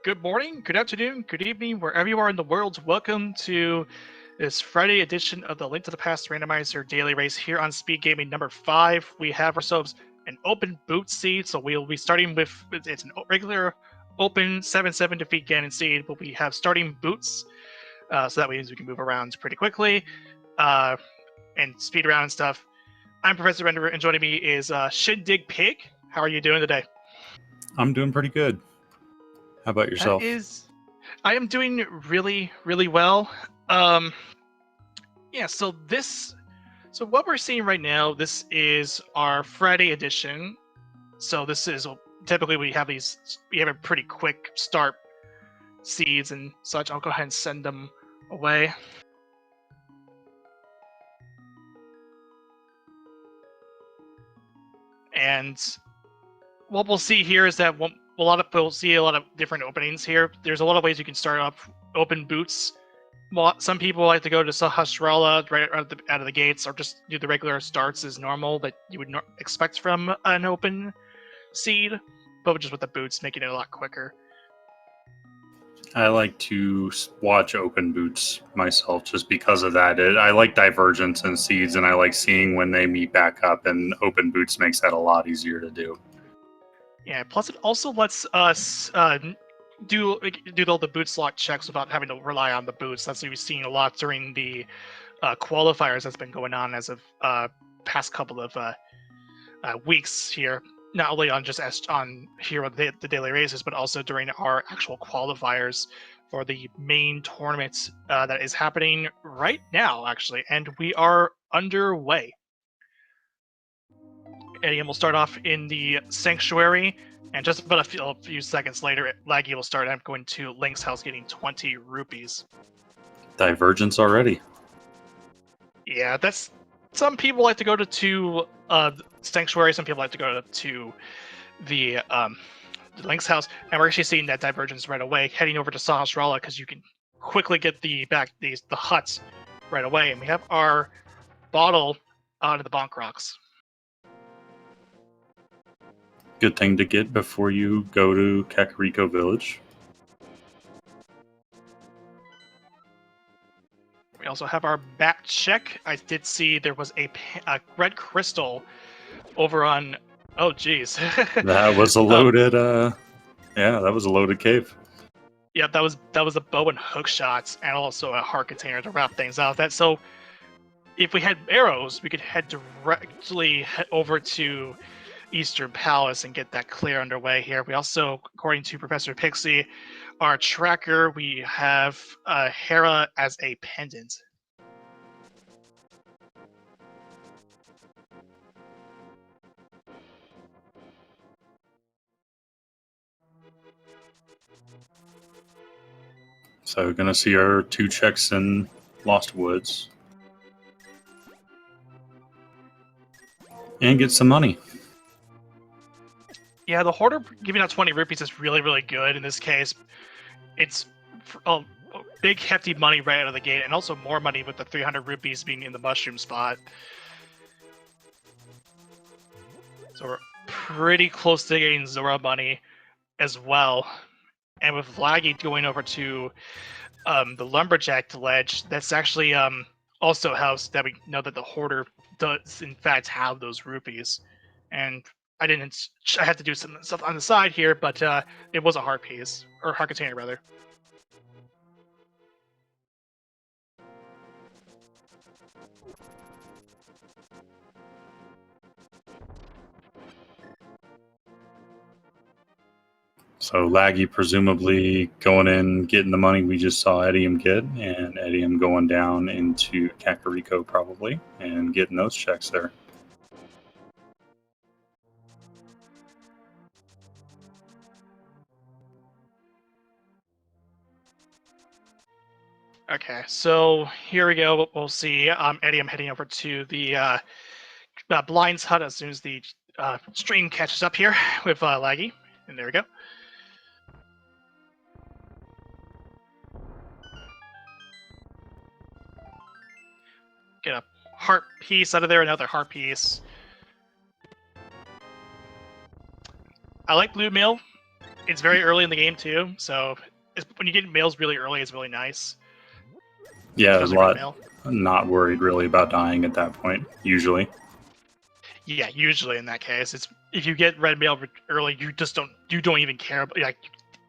Good morning, good afternoon, good evening, wherever you are in the world. Welcome to this Friday edition of the Link to the Past Randomizer Daily Race here on Speed Gaming number 5. We have ourselves an open boot seed, so we'll be starting with it's a regular open 7-7 defeat Ganon seed, but we have starting boots, so that means we can move around pretty quickly and speed around and stuff. I'm Professor Renderer, and joining me is Shindig Pig. How are you doing today? I'm doing pretty good. How about yourself? I am doing really, really well. So what we're seeing right now, this is our Friday edition. So this is typically we have a pretty quick start seeds and such. I'll go ahead and send them away. And what we'll see here is that we'll see a lot of different openings here. There's a lot of ways you can start off open boots. Well, some people like to go to Sahasrara right out of the gates, or just do the regular starts as normal that you would expect from an open seed, but just with the boots, making it a lot quicker. I like to watch open boots myself just because of that. I like divergence in seeds, and I like seeing when they meet back up, and open boots makes that a lot easier to do. Yeah, plus it also lets us do all the boot slot checks without having to rely on the boots. That's what we've seen a lot during the qualifiers that's been going on as of past couple of weeks here. Not only on just on here on the daily races, but also during our actual qualifiers for the main tournament that is happening right now, actually, and we are underway. And we'll start off in the sanctuary, and just about a few seconds later, Laggy will start. I'm going to Link's house, getting 20 rupees. Divergence already. Yeah, that's. Some people like to go to sanctuary. Some people like to go to the Link's house, and we're actually seeing that divergence right away, heading over to Sahasrara because you can quickly get the huts right away, and we have our bottle out of the bonk rocks. Good thing to get before you go to Kakariko Village. We also have our back check. I did see there was a red crystal over on. Oh, geez. That was a loaded. That was a loaded cave. Yeah, that was a bow and hook shots, and also a heart container to wrap things out. So, if we had arrows, we could head directly over to Eastern Palace and get that clear underway here. We also, according to Professor Pixie, our tracker, we have Hera as a pendant. So we're gonna see our 2 checks in Lost Woods. And get some money. Yeah, the Hoarder giving out 20 rupees is really, really good in this case. It's a big, hefty money right out of the gate, and also more money with the 300 rupees being in the mushroom spot. So we're pretty close to getting Zora money as well. And with Laggy going over to the Lumberjack ledge, that's actually also helps that we know that the Hoarder does in fact have those rupees. And I had to do some stuff on the side here, but it was a heart piece, or heart container rather. So Laggy presumably going in, getting the money we just saw Edium get, and Edium going down into Kakariko probably, and getting those checks there. Okay, so here we go. We'll see. Edium heading over to the Blind's hut as soon as the stream catches up here with Laggy. And there we go. Get a heart piece out of there, another heart piece. I like Blue Mill. it's very early in the game too, so when you get mails really early, it's really nice. Yeah, a Especially red lot. mail. Not worried really about dying at that point, usually. Yeah, usually in that case, it's if you get red mail early, you don't even care. Like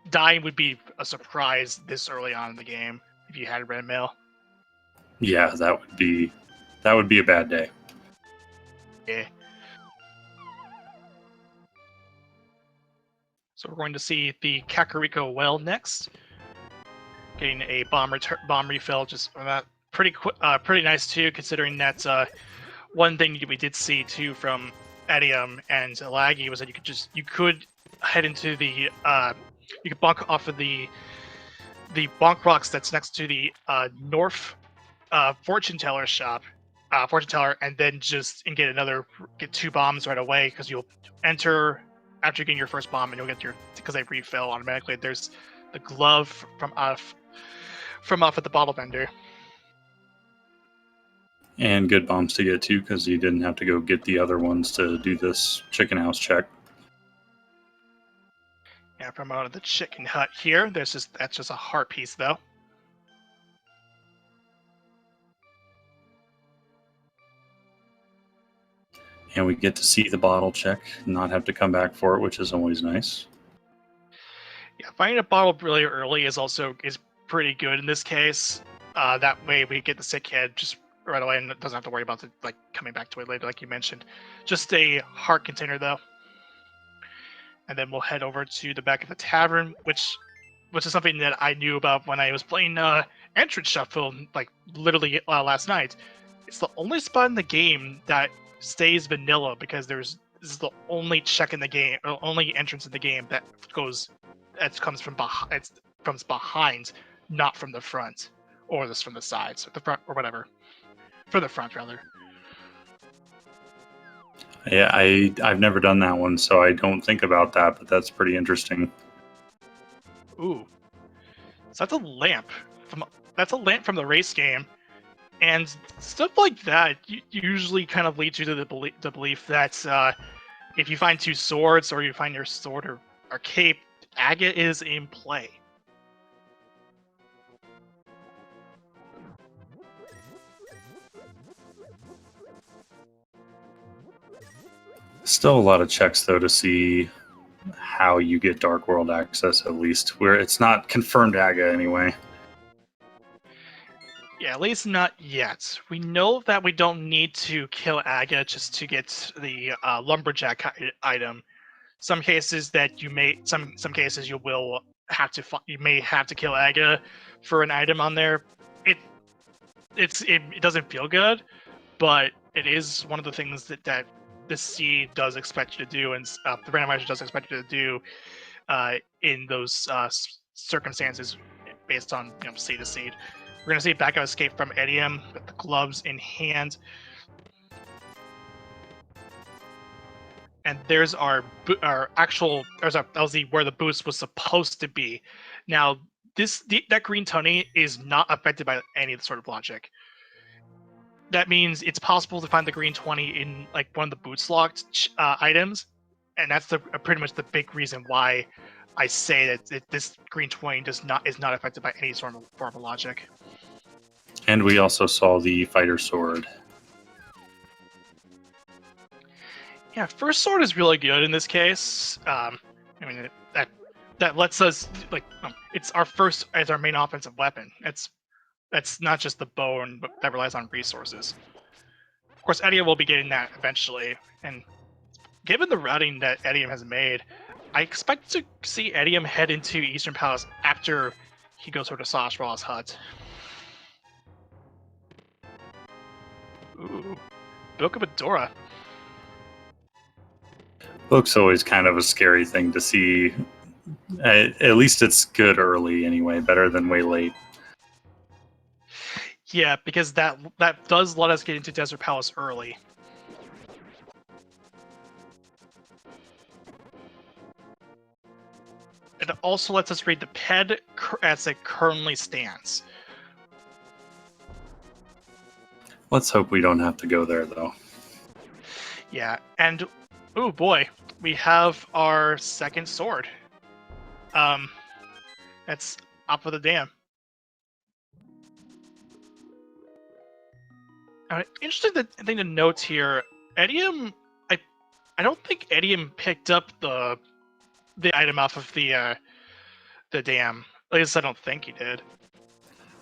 dying would be a surprise this early on in the game if you had red mail. Yeah, that would be a bad day. Yeah. So we're going to see the Kakariko well next. Getting a bomb refill, just pretty nice too, considering that one thing we did see too from Edium and Laggy was that you could head into the you could bonk off of the bonk rocks that's next to the North fortune teller shop, and then get 2 bombs right away because you'll enter after getting your first bomb and you'll get because they refill automatically. There's the glove from off at the bottle vendor. And good bombs to get too, because you didn't have to go get the other ones to do this chicken house check. Yeah, from out of the chicken hut here. That's just a heart piece though. And we get to see the bottle check, not have to come back for it, which is always nice. Yeah, finding a bottle really early is pretty good in this case. That way we get the sick kid just right away and doesn't have to worry about coming back to it later, like you mentioned. Just a heart container though. And then we'll head over to the back of the tavern, which is something that I knew about when I was playing Entrance Shuffle, literally last night. It's the only spot in the game that stays vanilla because this is the only check in the game, or only entrance in the game that comes from behind, not from the front, or this from the sides, or the front, or whatever. For the front, rather. Yeah, I've never done that one, so I don't think about that, but that's pretty interesting. Ooh. So that's a lamp from the race game. And stuff like that usually kind of leads you to the belief that if you find 2 swords, or you find your sword or cape, agate is in play. Still a lot of checks, though, to see how you get Dark World access, at least. Where it's not confirmed agate anyway. Yeah, at least not yet. We know that we don't need to kill agate just to get the lumberjack item. Some cases that some cases you may have to kill agate for an item on there. It doesn't feel good, but it is one of the things that the seed does expect you to do, and the randomizer does expect you to do in those circumstances based on seed to seed. We're gonna see backup escape from Edium with the gloves in hand. And there's our actual LZ where the boost was supposed to be. Now that green Tony is not affected by any of the sort of logic. That means it's possible to find the green 20 in one of the boots locked items, and that's pretty much the big reason why I say that this green 20 is not affected by any form of logic. And we also saw the fighter sword. Yeah, first sword is really good in this case. I mean that lets us it's our main offensive weapon. That's not just the bow that relies on resources. Of course, Edium will be getting that eventually, and given the routing that Edium has made, I expect to see Edium head into Eastern Palace after he goes over to Sashraw's hut. Ooh, Book of Adora. Book's always kind of a scary thing to see. At least it's good early anyway, better than way late. Yeah, because that does let us get into Desert Palace early. It also lets us read the PED as it currently stands. Let's hope we don't have to go there, though. Yeah, and oh boy, we have our second sword. That's up for the dam. Interesting thing to note here, Edium. I don't think Edium picked up the item off of the dam. At least I don't think he did.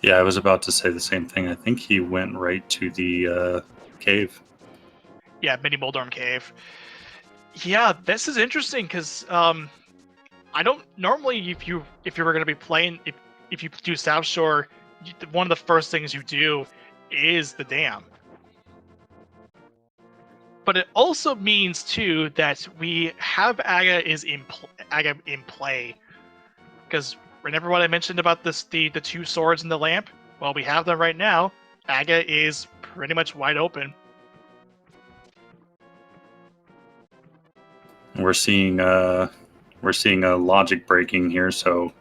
Yeah, I was about to say the same thing. I think he went right to the cave. Yeah, Mini Moldorm Cave. Yeah, this is interesting because I don't normally if you were going to be playing if you do South Shore, one of the first things you do is the dam. But it also means too that we have Aga in play, because remember what I mentioned about the two swords in the lamp? Well, we have them right now. Aga is pretty much wide open. We're seeing a logic breaking here, so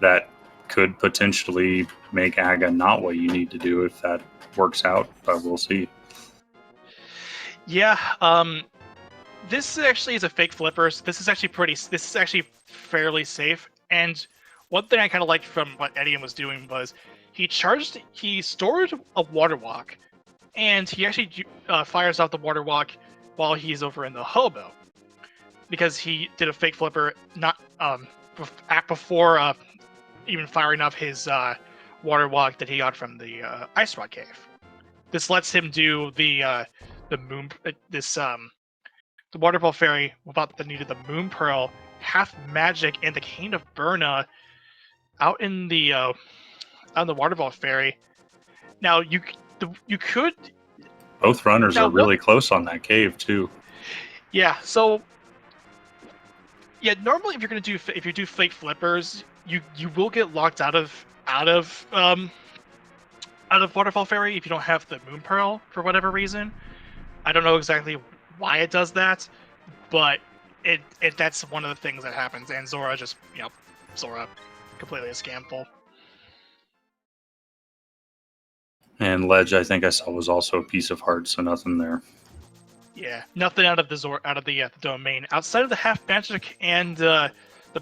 that could potentially make Aga not what you need to do if that works out, but we'll see. Yeah, this actually is a fake flipper. So this is actually fairly safe. And one thing I kind of liked from what Edium was doing was he stored a water walk, and he actually fires out the water walk while he's over in the hobo, because he did a fake flipper not before even firing off his water walk that he got from the Ice Rock Cave. This lets him do the moon the Waterfall Fairy without the need of the Moon Pearl, Half Magic, and the Cane of Burna out in the Waterfall Fairy. Now you could. Both runners are really close on that cave too. Yeah. So yeah, normally if you do fake flippers, you will get locked out of Waterfall Fairy if you don't have the Moon Pearl for whatever reason. I don't know exactly why it does that, but it that's one of the things that happens. And Zora just Zora completely a scamful. And Ledge, I think I saw, was also a piece of heart, so nothing there. Yeah, nothing out of the domain outside of the Half Magic and the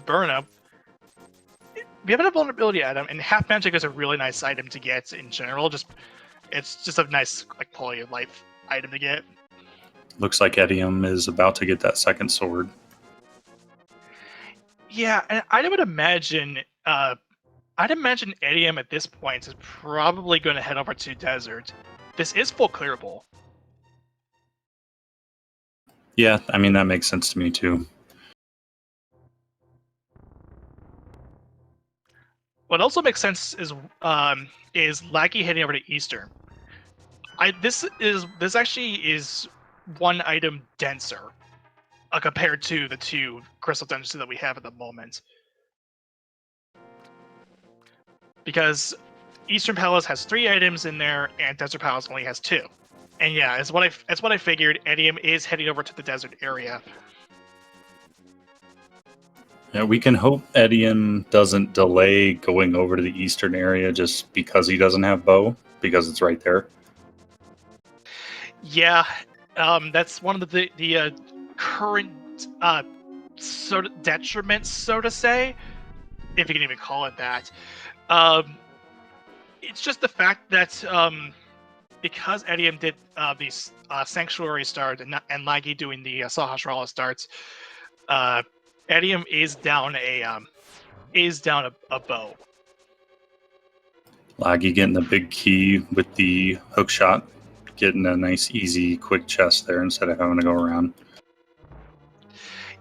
Burn-Up. We have a vulnerability item, and Half Magic is a really nice item to get in general. It's just a nice quality of life item to get. Looks like Edium is about to get that second sword. Yeah, and I would imagine Edium at this point is probably going to head over to Desert. This is full clearable. Yeah, I mean that makes sense to me too. What also makes sense is Laggy heading over to Eastern. This actually is one item denser compared to the two crystal dungeons that we have at the moment, because Eastern Palace has 3 items in there and Desert Palace only has 2. And yeah, it's what I figured. Edium is heading over to the desert area. Yeah, we can hope Edium doesn't delay going over to the eastern area just because he doesn't have bow, because it's right there. Yeah, that's one of the current sort of detriments, so to say, if you can even call it that. It's just the fact that because Edium did these Sanctuary start and Laggy doing the Sahasrara starts, Edium is down a bow. Laggy getting the big key with the hook shot, getting a nice, easy, quick chest there instead of having to go around.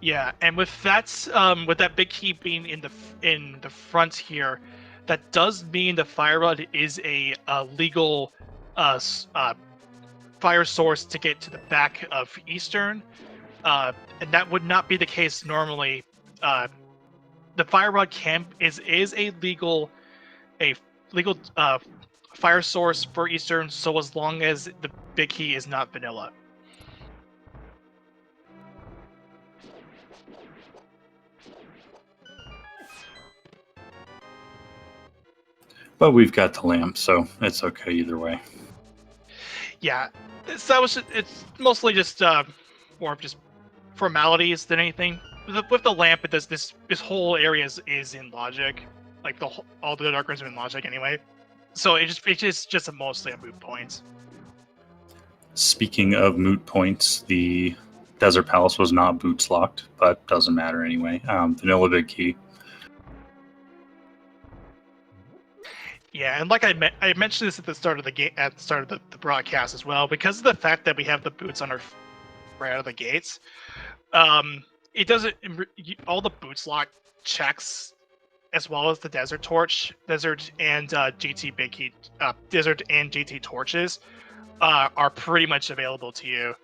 Yeah, and with that big key being in the front here, that does mean the Fire Rod is a legal fire source to get to the back of Eastern, and that would not be the case normally. The Fire Rod camp is a legal fire source for Eastern, so as long as the big key is not vanilla. But we've got the lamp, so it's okay either way. Yeah, it's mostly just more of just formalities than anything. with the lamp, it does this whole area is in logic, like all the dark rooms are in logic anyway. So it's just mostly a moot point. Speaking of moot points, the Desert Palace was not boots locked, but doesn't matter anyway. Vanilla Big Key. Yeah, and like I mentioned this at the start of the game, at the start of the broadcast as well, because of the fact that we have the boots on our right out of the gates. It doesn't all the boots lock checks, as well as the desert and GT Big Key, desert and GT torches, are pretty much available to you.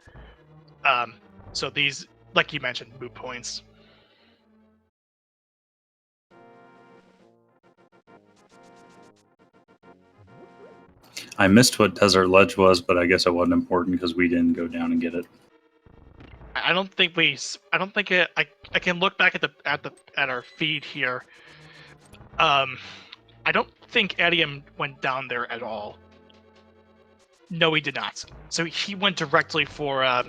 So these, like you mentioned, moot points. I missed what Desert Ledge was, but I guess it wasn't important because we didn't go down and get it. I don't think it. I can look back at our feed here. I don't think Edium went down there at all. No, he did not. So he went directly for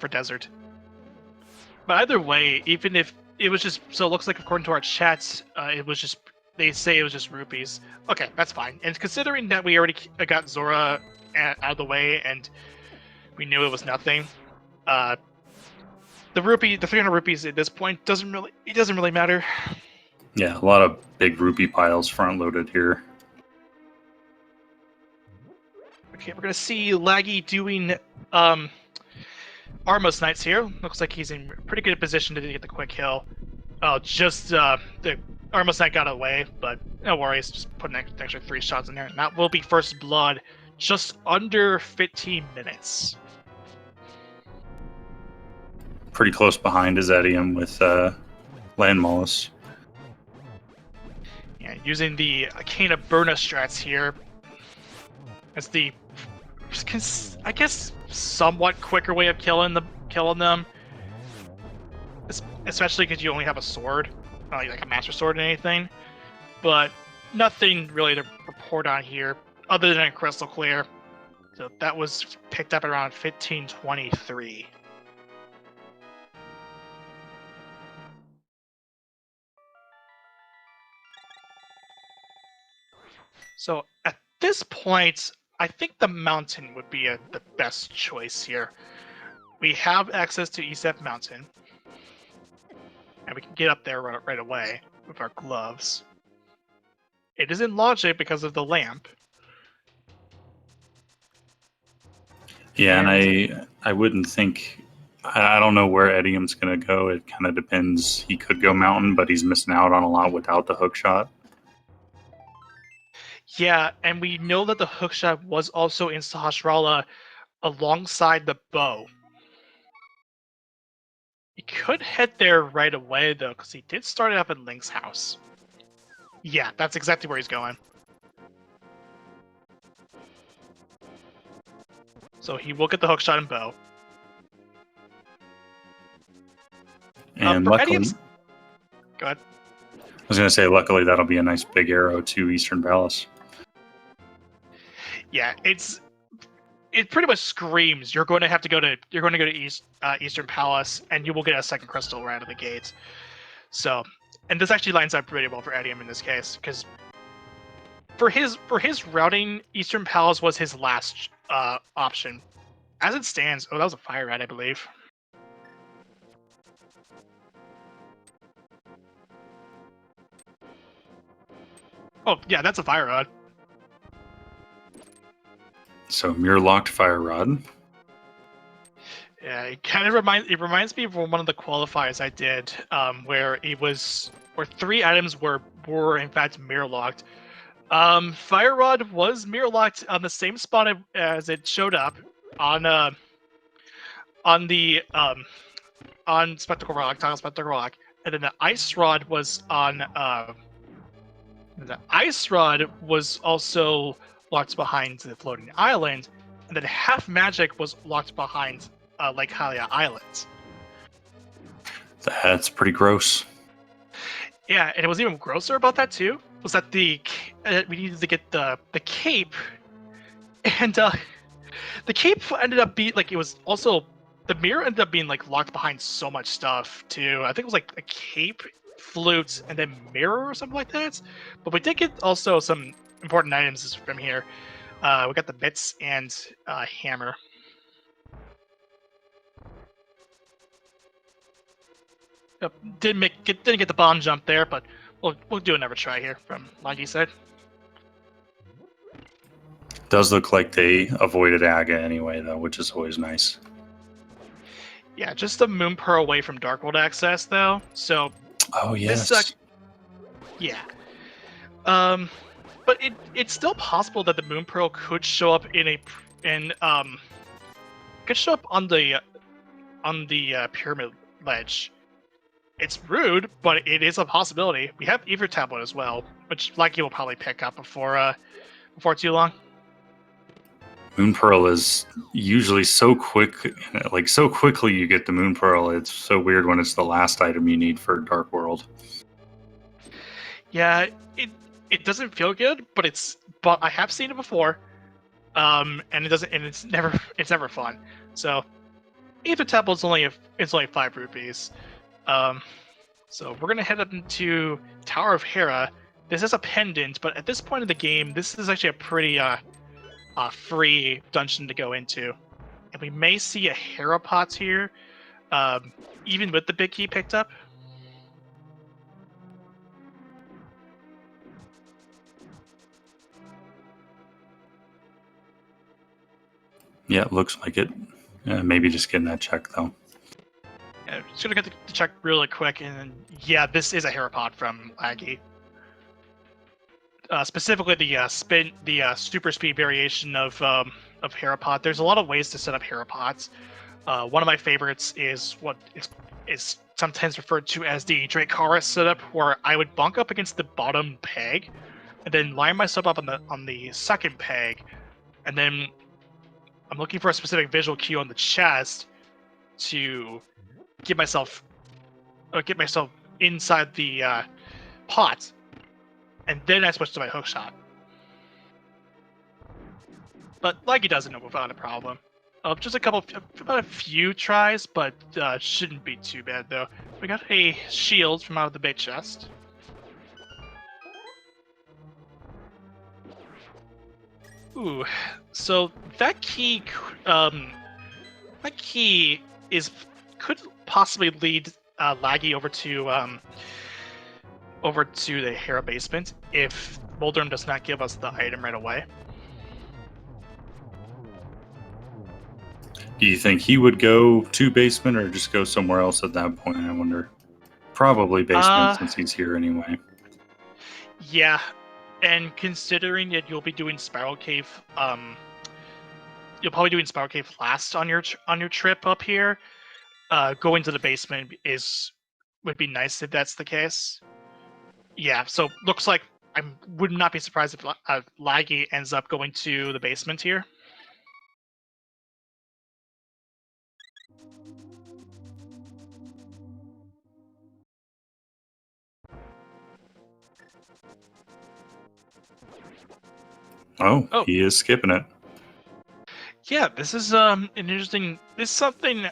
desert. But either way, even if it was just, so it looks like according to our chats, it was just, they say it was just rupees. Okay, that's fine. And considering that we already got Zora out of the way and we knew it was nothing, the 300 rupees at this point doesn't really matter. Yeah, a lot of big rupee piles front loaded here. Okay, we're gonna see Laggy doing Armos Knights here. Looks like he's in pretty good position to get the quick kill. Oh, just the Armos Knight got away, but no worries. Just put an extra 3 shots in there, and that will be first blood. Just under 15 minutes. Pretty close behind is Edium with Land Mollis. Yeah, using the Arcana Burna strats here as the, I guess, somewhat quicker way of killing them. Especially because you only have a sword, not like a master sword or anything. But nothing really to report on here, other than crystal clear. So that was picked up around 1523. So at this point, I think the mountain would be the best choice here. We have access to ESF Mountain, and we can get up there right away with our gloves. It is in logic because of the lamp. Yeah, and I wouldn't think, I don't know where Edium's going to go. It kind of depends. He could go mountain, but he's missing out on a lot without the hook shot. Yeah, and we know that the hookshot was also in Sahasrara alongside the bow. He could head there right away, though, because he did start it up in Link's house. Yeah, that's exactly where he's going. So he will get the hookshot and bow. And luckily, go ahead. I was going to say, luckily that'll be a nice big arrow to Eastern Palace. Yeah, it pretty much screams you're going to go to Eastern Palace, and you will get a second crystal right out of the gate. So, and this actually lines up pretty well for Edium in this case, because for his routing, Eastern Palace was his last option. As it stands, oh, that was a fire rat, I believe. Oh yeah, that's a fire rod. So mirror locked fire rod. Yeah, it kind of reminds me of one of the qualifiers I did, where 3 items were in fact mirror locked. Fire rod was mirror locked on the same spot as it showed up on Spectacle Rock, Tile Spectacle Rock, and then the ice rod was on the ice rod was also locked behind the floating island, and then half magic was locked behind Lake Hylia Island. That's pretty gross. Yeah, and it was even grosser about that too. Was that we needed to get the cape, and the cape ended up being like it was also the mirror ended up being like locked behind so much stuff too. I think it was like a cape, flute, and then mirror or something like that. But we did get also some important items from here. We got the bits and hammer. Yep, didn't get the bomb jump there, but we'll do another try here from like you said. Does look like they avoided Aga anyway, though, which is always nice. Yeah, just a moon pearl away from Dark World access, though. So, oh yes, yeah. But it's still possible that the moon pearl could show up could show up on the pyramid ledge. It's rude, but it is a possibility. We have Ether Tablet as well, which Lucky will probably pick up before too long. Moon Pearl is usually so quick, like so quickly you get the Moon Pearl. It's so weird when it's the last item you need for Dark World. Yeah, it doesn't feel good, but I have seen it before, and it's never fun. So, Ether Tablet's it's only 5 rupees. So we're gonna head up into Tower of Hera. This is a pendant, but at this point in the game, this is actually a pretty free dungeon to go into, and we may see a Hera pot here, even with the big key picked up. Yeah, it looks like it. Maybe just getting that check though. Yeah, just gonna get the check really quick, and then, yeah, this is a Hera pot from Laggy. Specifically, the super speed variation of Hera pot. There's a lot of ways to set up Hera pots. One of my favorites is what is sometimes referred to as the Dracaris setup, where I would bunk up against the bottom peg, and then line myself up on the second peg, and then I'm looking for a specific visual cue on the chest to get myself inside the pot, and then I switch to my hook shot. But like he doesn't know without a problem. Just about a few tries, but shouldn't be too bad though. We got a shield from out of the big chest. Ooh, so that key could possibly lead Laggy over to the Hera basement if Moldrum does not give us the item right away. Do you think he would go to basement or just go somewhere else at that point? I wonder. Probably basement since he's here anyway. Yeah, and considering that you'll be doing Spiral Cave, you'll probably doing Spiral Cave last on your trip up here. Going to the basement would be nice if that's the case. Yeah, so looks like I would not be surprised if Laggy ends up going to the basement here. Oh, he is skipping it. Yeah, this is an interesting. This is something.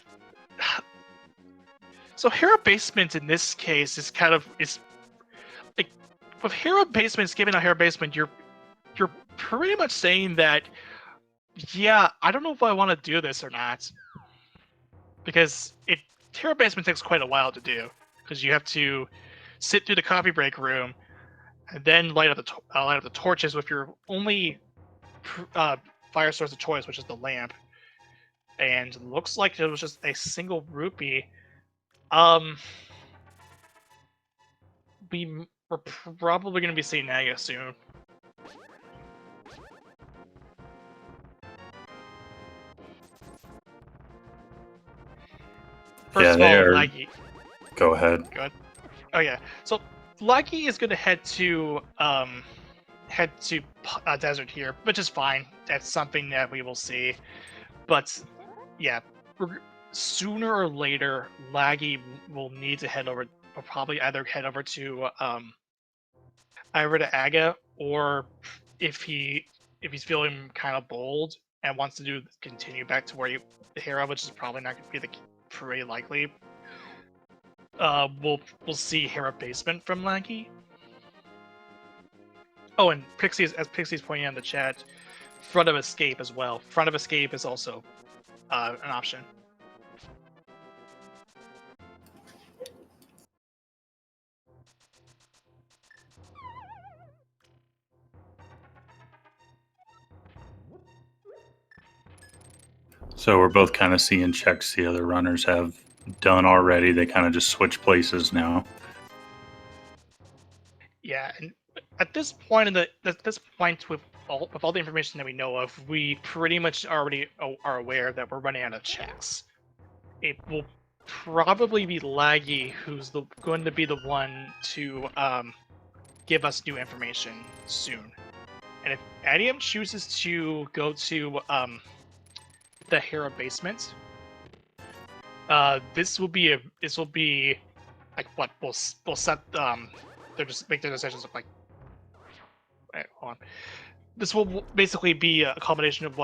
So Hera Basement in this case is like with Hera Basement skipping a Hera Basement, you're pretty much saying that, yeah, I don't know if I want to do this or not, because Hera Basement takes quite a while to do, because you have to sit through the coffee break room and then light up the torches with your only fire source of choice, which is the lamp. And it looks like it was just a single rupee. We're probably going to be seeing Naga soon. First of all, Laggy. Go ahead. Oh yeah. So Laggy is going to head to desert here, which is fine. That's something that we will see. But yeah, sooner or later, Laggy will need to probably either head over to Aga, or if he's feeling kind of bold, and wants to continue back to where Hera, which is probably not going to be pretty likely. We'll see Hera basement from Laggy. Oh, and as Pixie's pointing out in the chat, front of escape as well. Front of escape is also an option. So we're both kind of seeing checks the other runners have done already. They kind of just switch places now. Yeah, and at this point with all the information that we know of, we pretty much already are aware that we're running out of checks. It will probably be Laggy who's going to be the one to give us new information soon. And if Adium chooses to go to the Hera basement, this will be like what we'll set they'll just make their decisions of like. Wait, hold on. This will basically be a combination of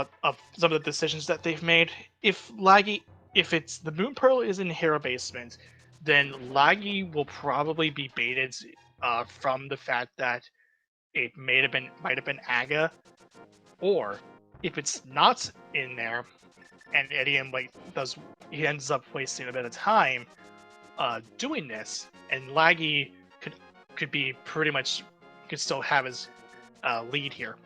some of the decisions that they've made. If it's the Moon Pearl is in Hera basement, then Laggy will probably be baited from the fact that it might have been Aga, or if it's not in there, and Edium he ends up wasting a bit of time doing this, and Laggy could be pretty much could still have his lead here.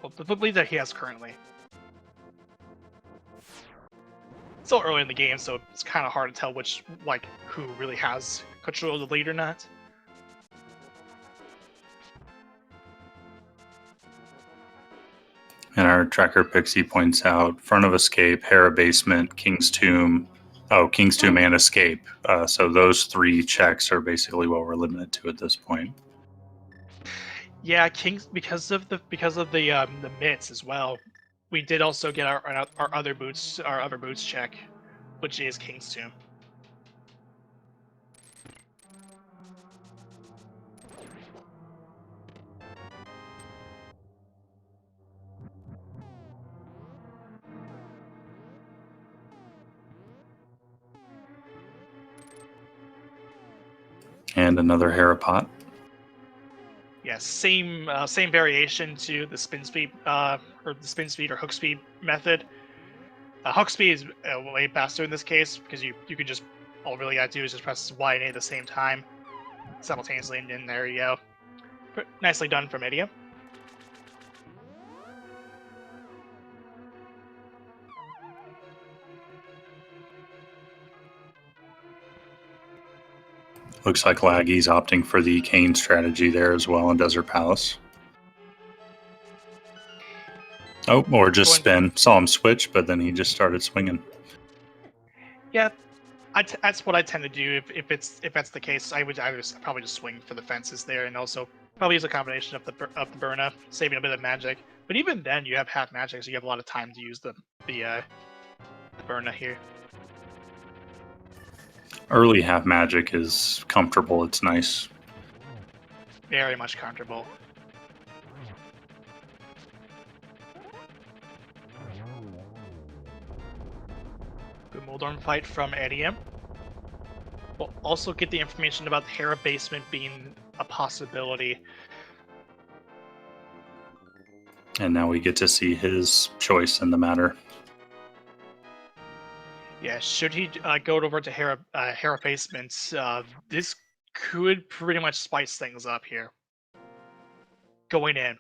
Well, the lead that he has currently. It's still early in the game, so it's kind of hard to tell who really has control of the lead or not. And our tracker Pixie points out front of escape, Hera basement, King's Tomb. Oh, King's Tomb and escape. So those 3 checks are basically what we're limited to at this point. Yeah, Kings because of the mitts as well. We did also get our other boots check, which is King's Tomb. And another Hera pot. Yeah, same variation to the spin speed or hook speed method. Hook speed is way faster in this case because you can just all really gotta do is just press Y and A at the same time simultaneously, and then there you go. Nicely done from Idiom. Looks like Laggy's opting for the Kane strategy there as well in Desert Palace. Oh, or just spin. Saw him switch, but then he just started swinging. Yeah, that's what I tend to do. If that's the case, I would probably just swing for the fences there, and also probably use a combination of the Burna, saving a bit of magic. But even then, you have half magic, so you have a lot of time to use the Burna here. Early half magic is comfortable. It's nice. Very much comfortable. Good Moldorm fight from Edium. We'll also get the information about the Hera basement being a possibility. And now we get to see his choice in the matter. Yeah, should he go over to Hera basements, this could pretty much spice things up here. Going in.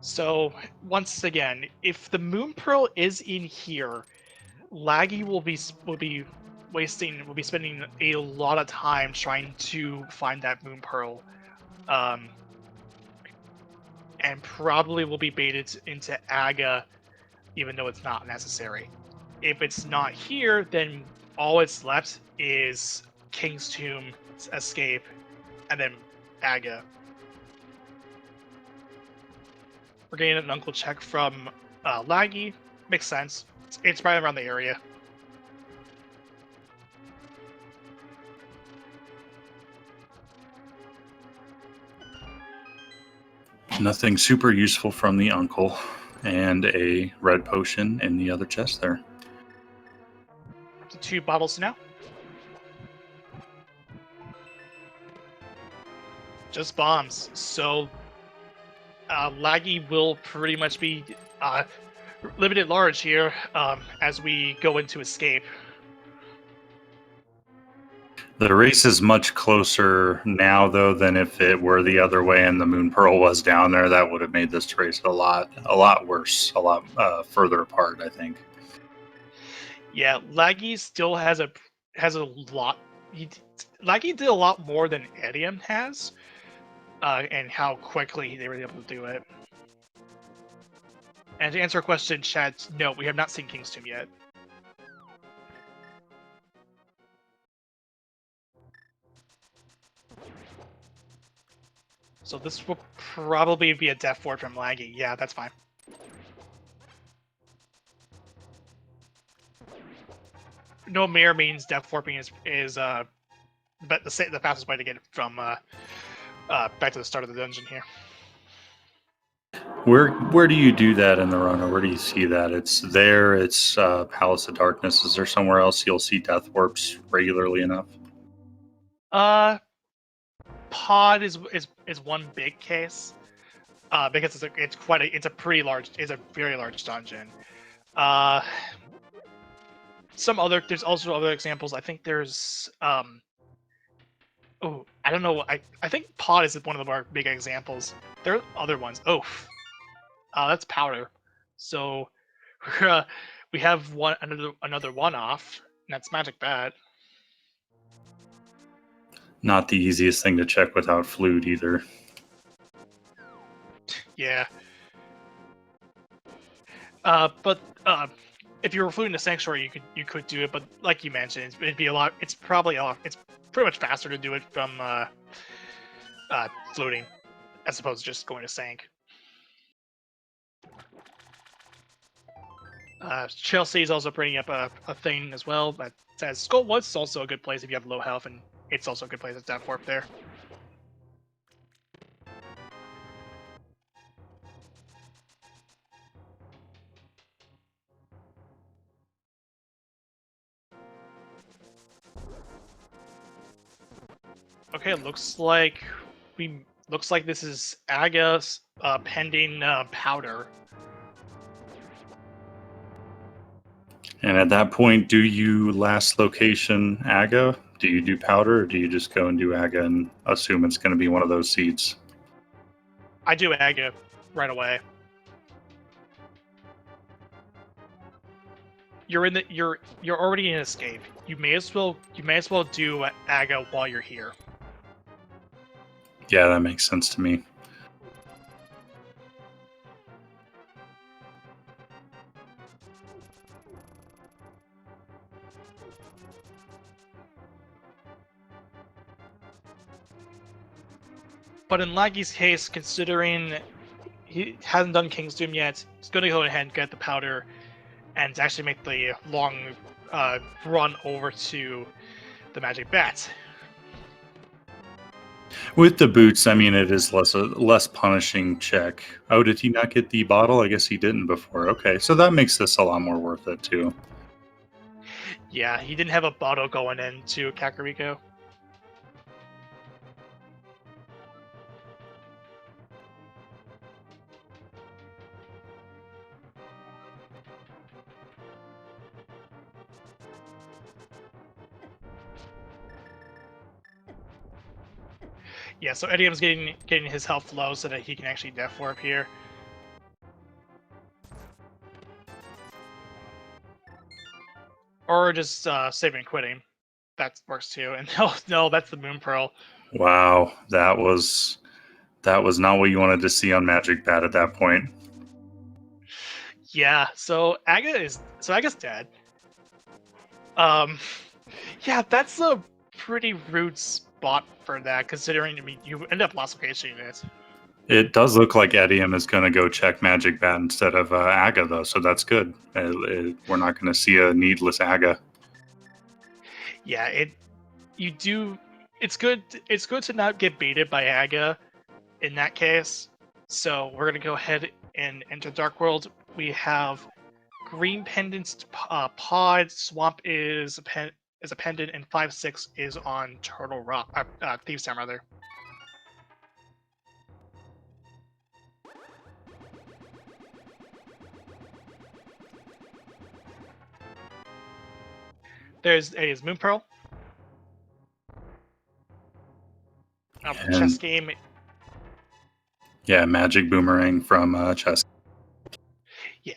So, once again, if the Moon Pearl is in here, Laggy will be spending a lot of time trying to find that Moon Pearl, and probably will be baited into Aga, even though it's not necessary. If it's not here, then all it's left is King's Tomb, escape, and then Aga. We're getting an uncle check from Laggy. Makes sense. It's right around the area. Nothing super useful from the uncle, and a red potion in the other chest there. Up to 2 bottles now. Just bombs. So Laggy will pretty much be limited large here as we go into escape. The race is much closer now, though, than if it were the other way and the Moon Pearl was down there. That would have made this race a lot worse, a lot further apart, I think. Yeah, Laggy still has a lot. Laggy did a lot more than Edium has, and how quickly they were able to do it. And to answer a question, chat, no, we have not seen King's Tomb yet. So this will probably be a death ward from Laggy. Yeah, that's fine. No mirror means death warping is but the fastest way to get it from back to the start of the dungeon here. Where do you do that in the runner? Where do you see that? It's there. It's Palace of Darkness. Is there somewhere else you'll see death warps regularly enough? Pod is one big case, because it's a very large dungeon. There's also other examples. I think there's I don't know. I think Pod is one of the more big examples. There are other ones. That's Powder. So we have another one-off, and that's Magic Bat. Not the easiest thing to check without Flute either. Yeah. But if you were fluting the Sanctuary, you could do it. But like you mentioned, it'd be a lot. It's pretty much faster to do it from fluting, as opposed to just going to Sank. Chelsea is also bringing up a thing as well that says Skull Woods is also a good place if you have low health, and it's also a good place at Death Warp there. Okay, looks like this is Aga's pending Powder. And at that point, do you last location Aga? Do you do Powder, or do you just go and do Aga and assume it's going to be one of those seeds? I do Aga right away. You're already in escape. You may as well do Aga while you're here. Yeah, that makes sense to me. But in Laggy's case, considering he hasn't done King's Doom yet, he's going to go ahead and get the Powder and actually make the long run over to the Magic Bat. With the boots, I mean, it is less punishing check. Oh, did he not get the bottle? I guess he didn't before. Okay, so that makes this a lot more worth it, too. Yeah, he didn't have a bottle going into Kakariko. Yeah, so Edium's getting his health low so that he can actually Death Warp here. Or just saving and quitting. That works too. And no, that's the Moon Pearl. Wow, that was not what you wanted to see on Magic Bat at that point. Yeah, so Aga's dead. Yeah, that's a pretty rude spot for that, considering, I mean, you end up lost location it. It does look like Edium is going to go check Magic Bat instead of Aga, though, so that's good. We're not going to see a needless Aga. Yeah, it's good to not get baited by Aga in that case, So we're gonna go ahead and enter Dark World. We have Green Pendant's Pod, Swamp is a pendant, and 5-6 is on Turtle Rock, Thieves Town rather. There's Moon Pearl. Chess game. Yeah, Magic Boomerang from Chess. Yeah.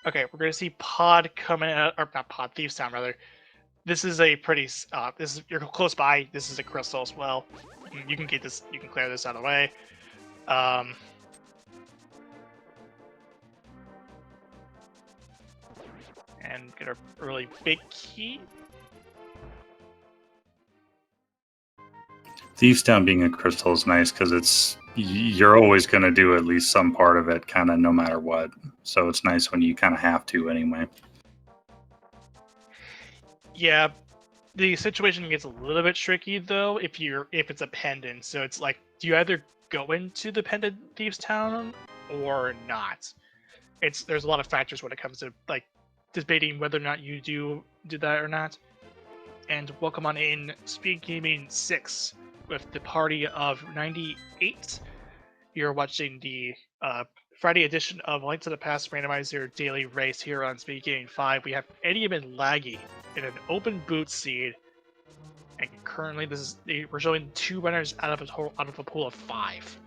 Okay, we're gonna see Pod coming out, or not Pod, Thieves Town rather. This is a pretty. You're close by. This is a crystal as well. You can get this. You can clear this out of the way. And get a really big key. Thieves Town being a crystal is nice because you're always going to do at least some part of it, kind of no matter what. So it's nice when you kind of have to anyway. Yeah, the situation gets a little bit tricky though if it's a pendant. So it's like, do you either go into the pendant Thieves Town or not? There's a lot of factors when it comes to like debating whether or not you do that or not. And welcome on in Speed Gaming 6 with the party of 98. You're watching the Friday edition of Link to the Past Randomizer Daily Race here on Speed Gaming 5. We have Eddie and Laggy in an open boot seed. And currently we're showing 2 runners out of a pool of 5.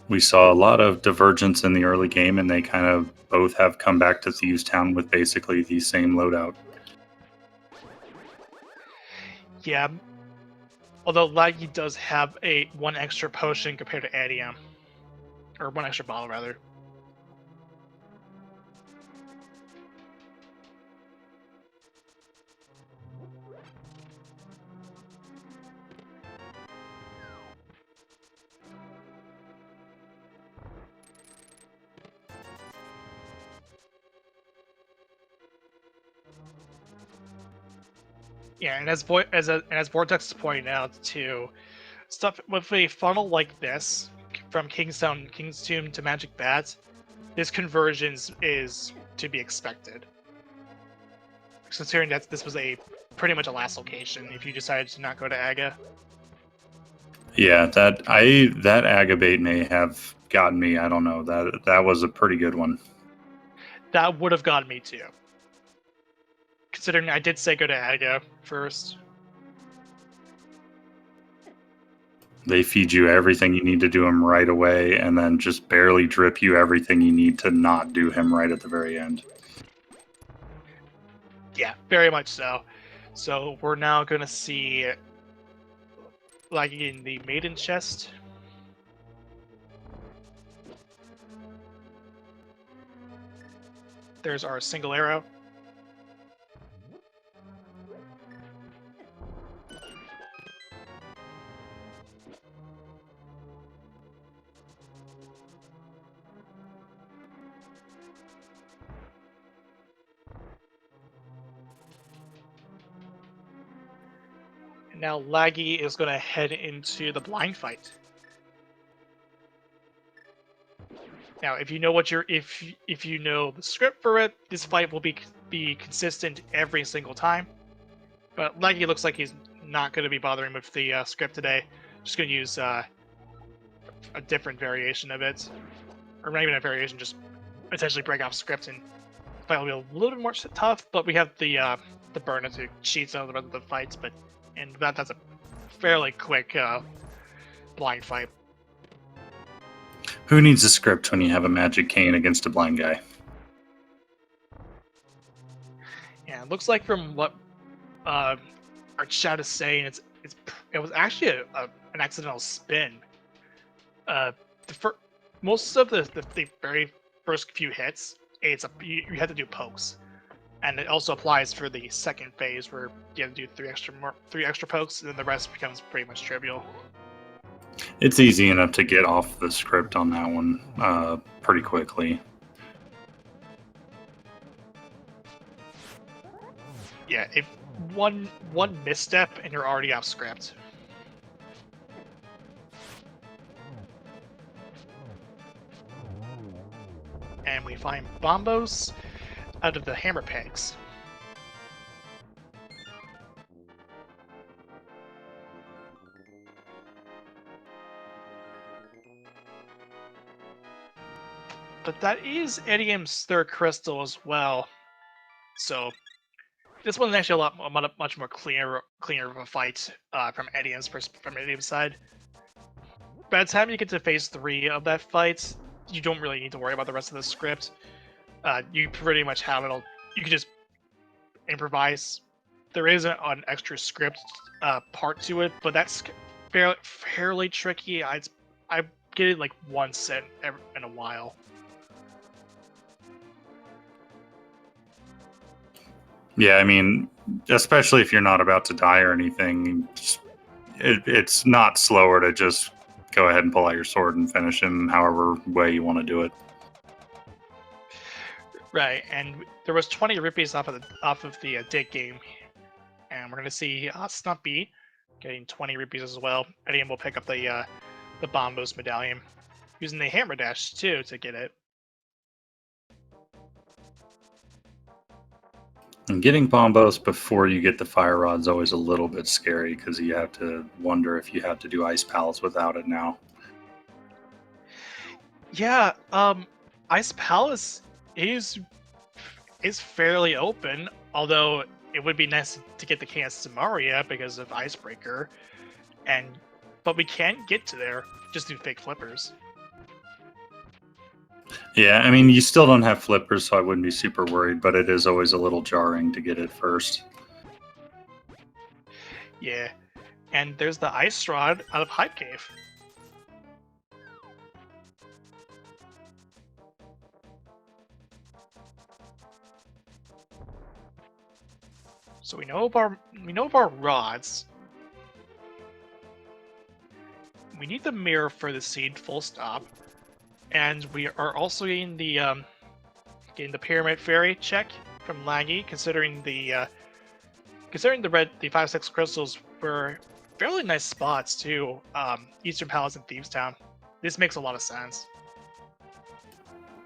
We saw a lot of divergence in the early game, and they kind of both have come back to Thieves Town with basically the same loadout. Yeah, although Laggy does have one extra potion compared to Eddie, or one extra bottle rather. Yeah, and as Vortex is pointing out too, stuff with a funnel like this, from King's Tomb to Magic Bat, this conversions is to be expected. Considering that this was pretty much a last location if you decided to not go to Aga. Yeah, that Agabait may have gotten me. I don't know. That was a pretty good one. That would have gotten me too. Considering I did say go to Aga first. They feed you everything you need to do him right away, and then just barely drip you everything you need to not do him right at the very end. Yeah, very much so. So we're now going to see, like in the maiden chest. There's our single arrow. And now Laggy is going to head into the blind fight. Now, if you know if you know the script for it, this fight will be consistent every single time. But Laggy looks like he's not going to be bothering with the script today. Just going to use a different variation of it, or not even a variation, just essentially break off script, and the fight will be a little bit more tough. But we have the burner to cheat some of the rest of the fights, and that's a fairly quick blind fight. Who needs a script when you have a magic cane against a blind guy? Yeah, it looks like from what our chat is saying, it was actually an accidental spin. Most of the very first few hits you have to do pokes, and it also applies for the second phase where you have to do three extra pokes, and then the rest becomes pretty much trivial. It's easy enough to get off the script on that one pretty quickly. Yeah, if one misstep and you're already off script. And we find bombos out of the hammer pegs. But that is Edium's third crystal as well. So this one's actually much more cleaner of a fight from Edium's side. By the time you get to phase 3 of that fight, you don't really need to worry about the rest of the script. You pretty much have it all. You can just improvise. There is an extra script part to it, but that's fairly tricky. I get it like once in a while. Yeah, I mean, especially if you're not about to die or anything, it's not slower to just go ahead and pull out your sword and finish him however way you want to do it. Right, and there was 20 rupees off of the dig game, and we're gonna see Snumpy getting 20 rupees as well. Edium will pick up the Bombos medallion using the hammer dash too to get it. And getting bombos before you get the fire rod is always a little bit scary because you have to wonder if you have to do ice palace without it now. Yeah, Ice Palace is fairly open, although it would be nice to get the Chaos Samaria because of Icebreaker, but we can't get to there just through fake flippers. Yeah, I mean, you still don't have flippers, so I wouldn't be super worried, but it is always a little jarring to get it first. Yeah, and there's the Ice Rod out of Hype Cave. So we know of our rods. We need the mirror for the seed, full stop. And we are also getting the pyramid fairy check from Laggy, considering the 5-6 crystals were fairly nice spots too. Eastern Palace and Thieves Town. This makes a lot of sense.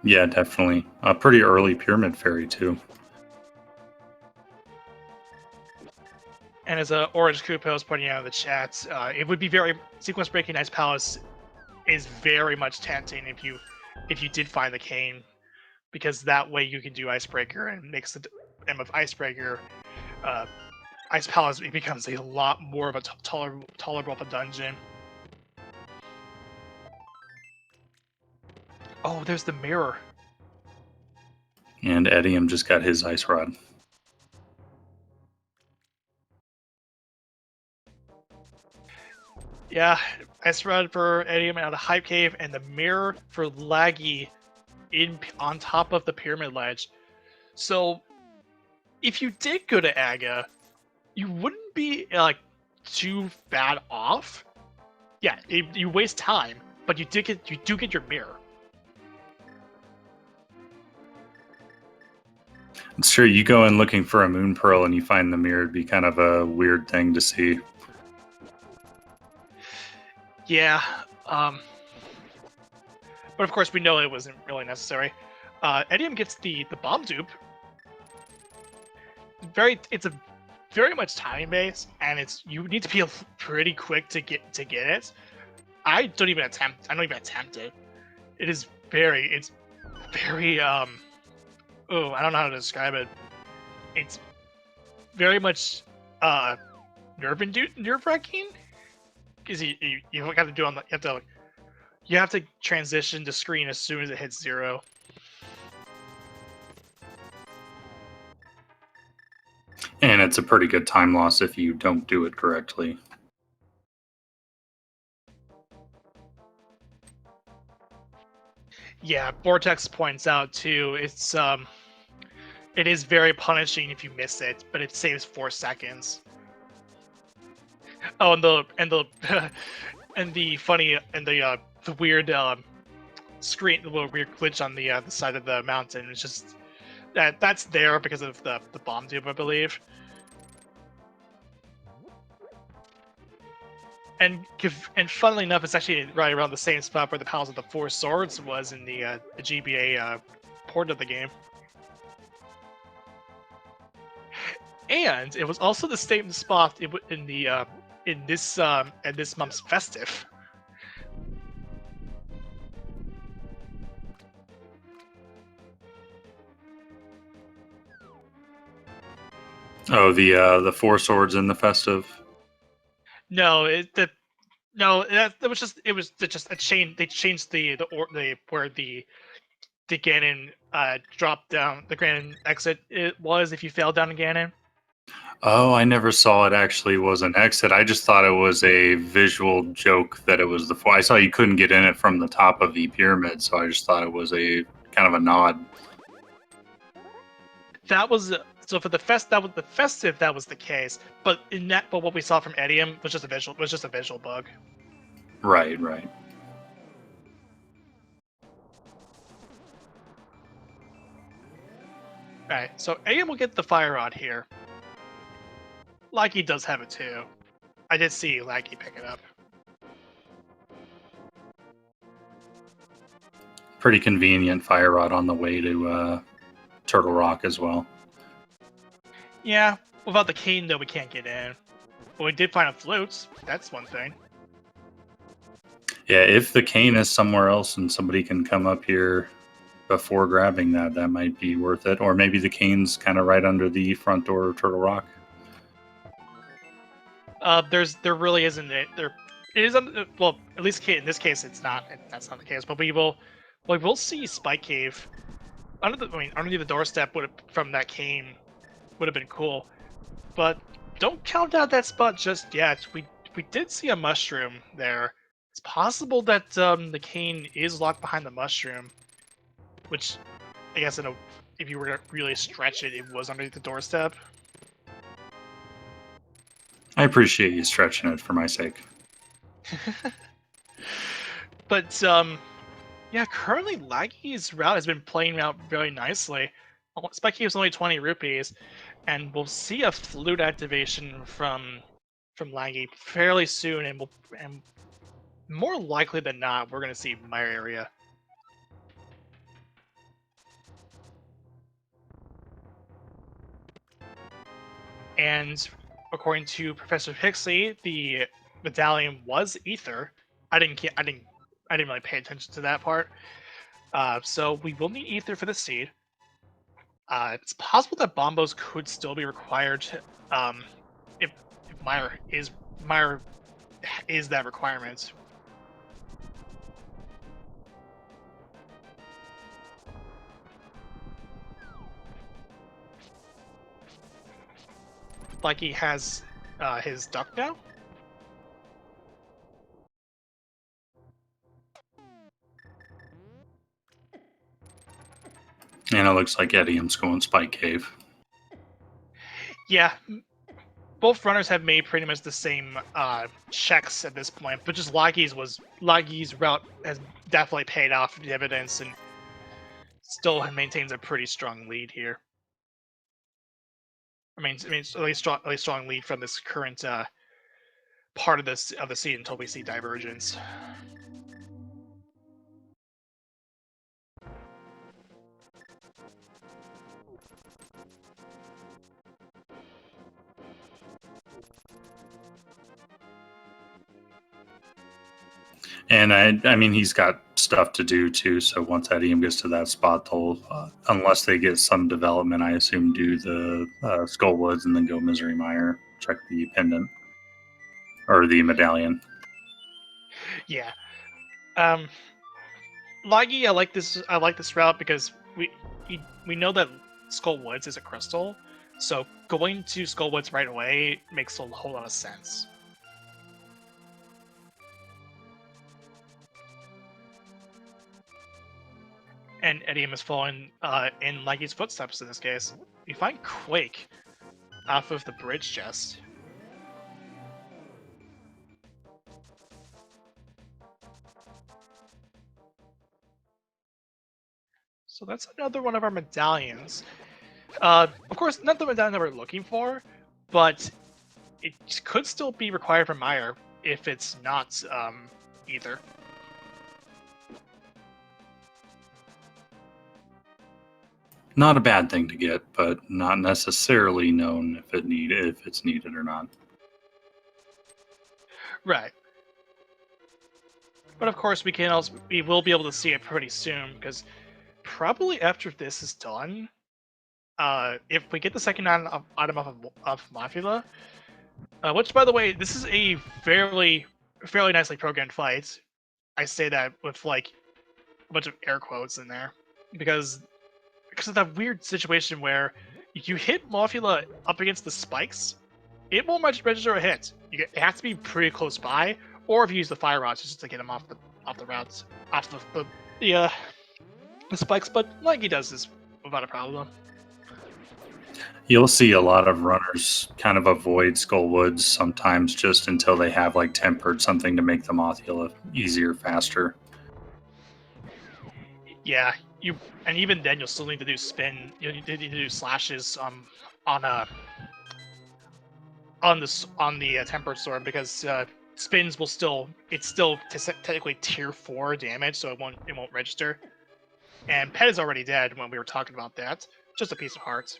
Yeah, definitely. A pretty early pyramid fairy too. And as Orange Kupo is pointing out in the chat, it would be very sequence breaking. Ice Palace is very much tempting if you did find the cane, because that way you can do Icebreaker and mix the M of Icebreaker. Ice Palace, it becomes a lot more of a tolerable of a dungeon. Oh, there's the mirror. And Edium just got his ice rod. Yeah, Ice Rod for Edium out of Hype Cave, and the mirror for Laggy on top of the pyramid ledge. So, if you did go to Aga, you wouldn't be like too bad off. Yeah, you waste time, but you do get your mirror. It's true. You go in looking for a moon pearl and you find the mirror. It'd be kind of a weird thing to see. Yeah, but of course we know it wasn't really necessary. Edium gets the bomb dupe. It's a very much timing based, and you need to be pretty quick to get it. I don't even attempt it. It's very oh, I don't know how to describe it. It's very much nerve-wracking, because you got to do you have to transition the screen as soon as it hits 0. And it's a pretty good time loss if you don't do it correctly. Yeah, Vortex points out too. It is very punishing if you miss it, but it saves 4 seconds. Oh, and the and the funny and the weird screen, the little weird glitch on the side of the mountain. It's just that's there because of the bomb tube, I believe. And funnily enough, it's actually right around the same spot where the Palace of the Four Swords was in the GBA port of the game. And it was also the same spot in this month's festive. Oh, the Four Swords in the festive. No, that was just a change. They changed the where the Ganon drop down, the Ganon exit it was if you fell down in Ganon. Oh, I never saw it actually was an exit. I just thought it was a visual joke that it was the. I saw you couldn't get in it from the top of the pyramid, so I just thought it was a kind of a nod. That was so for the festive. That was the case, but what we saw from Edium was just a visual bug. Right, right. Alright, so Edium will get the fire rod here. Laggy does have it too. I did see Laggy pick it up. Pretty convenient fire rod on the way to Turtle Rock as well. Yeah, without the cane though, we can't get in. But we did find a flute. That's one thing. Yeah, if the cane is somewhere else and somebody can come up here before grabbing that, that might be worth it. Or maybe the cane's kind of right under the front door of Turtle Rock. There really isn't it. There it is. Well, at least in this case, it's not. That's not the case. But we will see Spike Cave underneath the doorstep from that cane would have been cool. But don't count out that spot just yet. We did see a mushroom there. It's possible that the cane is locked behind the mushroom, which I guess if you were to really stretch it, it was underneath the doorstep. I appreciate you stretching it for my sake. But yeah, currently Laggy's route has been playing out very nicely. Spike Cave is only 20 rupees, and we'll see a flute activation from Laggy fairly soon, and more likely than not, we're going to see my area. And according to Professor Pixie, the medallion was ether. I didn't really pay attention to that part. So we will need ether for the seed. It's possible that bombos could still be required if Meyer is that requirement. Like he has his duck now. And it looks like Edium's going Spike Cave. Yeah, both runners have made pretty much the same checks at this point, but just Laggy's route has definitely paid off dividends and still maintains a pretty strong lead here. I mean, at least strong lead from this current part of the seed until we see divergence. And I mean, he's got stuff to do too. So once Edium gets to that spot, they'll, unless they get some development, I assume, do the Skullwoods and then go Misery Mire, check the pendant or the medallion. Yeah. Laggy, I like this route because we know that Skullwoods is a crystal, so going to Skullwoods right away makes a whole lot of sense. And Edium is following in Leggy's footsteps in this case. We find Quake off of the bridge chest. So that's another one of our medallions. Of course, not the medallion that we're looking for, but it could still be required for Meyer if it's not either. Not a bad thing to get, but not necessarily known if it's needed or not. Right. But of course, we will be able to see it pretty soon, because probably after this is done, if we get the second item of Mafia, which, by the way, this is a fairly nicely programmed fight. I say that with like a bunch of air quotes in there, because of that weird situation where you hit Mafia up against the spikes, it won't register a hit. It has to be pretty close by, or if you use the fire rods just to get him off the routes, off the spikes. But like he does this without a problem. You'll see a lot of runners kind of avoid Skullwoods sometimes just until they have like tempered something to make the Mothula easier, faster. Yeah, and even then you'll still need to do spin. You need to do slashes on the tempered sword, because spins will still technically tier 4 damage, so it won't register. And Pet is already dead when we were talking about that. Just a piece of heart.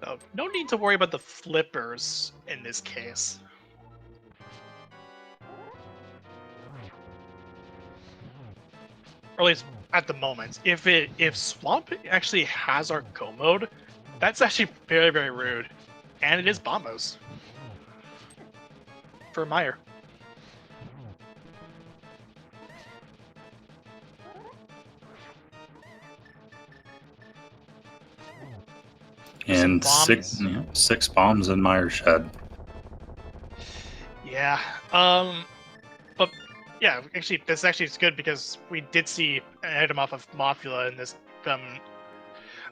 So no need to worry about the flippers in this case. Or at least at the moment. If Swamp actually has our go mode, that's actually very, very rude. And it is Bombos. For Meyer. And six bombs in Meyer shed. Yeah. But yeah, actually, this actually is good, because we did see an item off of Mafia in this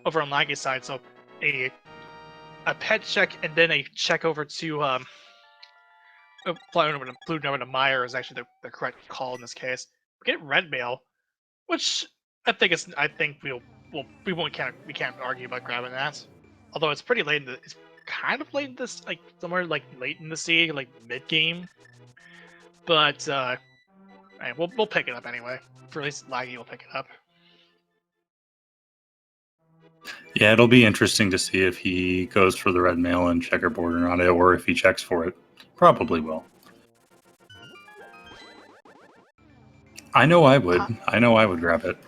over on Laggy's side. So a pet check and then a check over to including over to Meyer is actually the correct call in this case. We get red mail, which I think we can't argue about grabbing that. Although it's pretty late it's kind of late in this, like somewhere like late in the sea, like mid game. But we'll pick it up anyway. For at least Laggy will pick it up. Yeah, it'll be interesting to see if he goes for the red mail and checkerboard or not, or if he checks for it. Probably will. I know I would. I know I would grab it.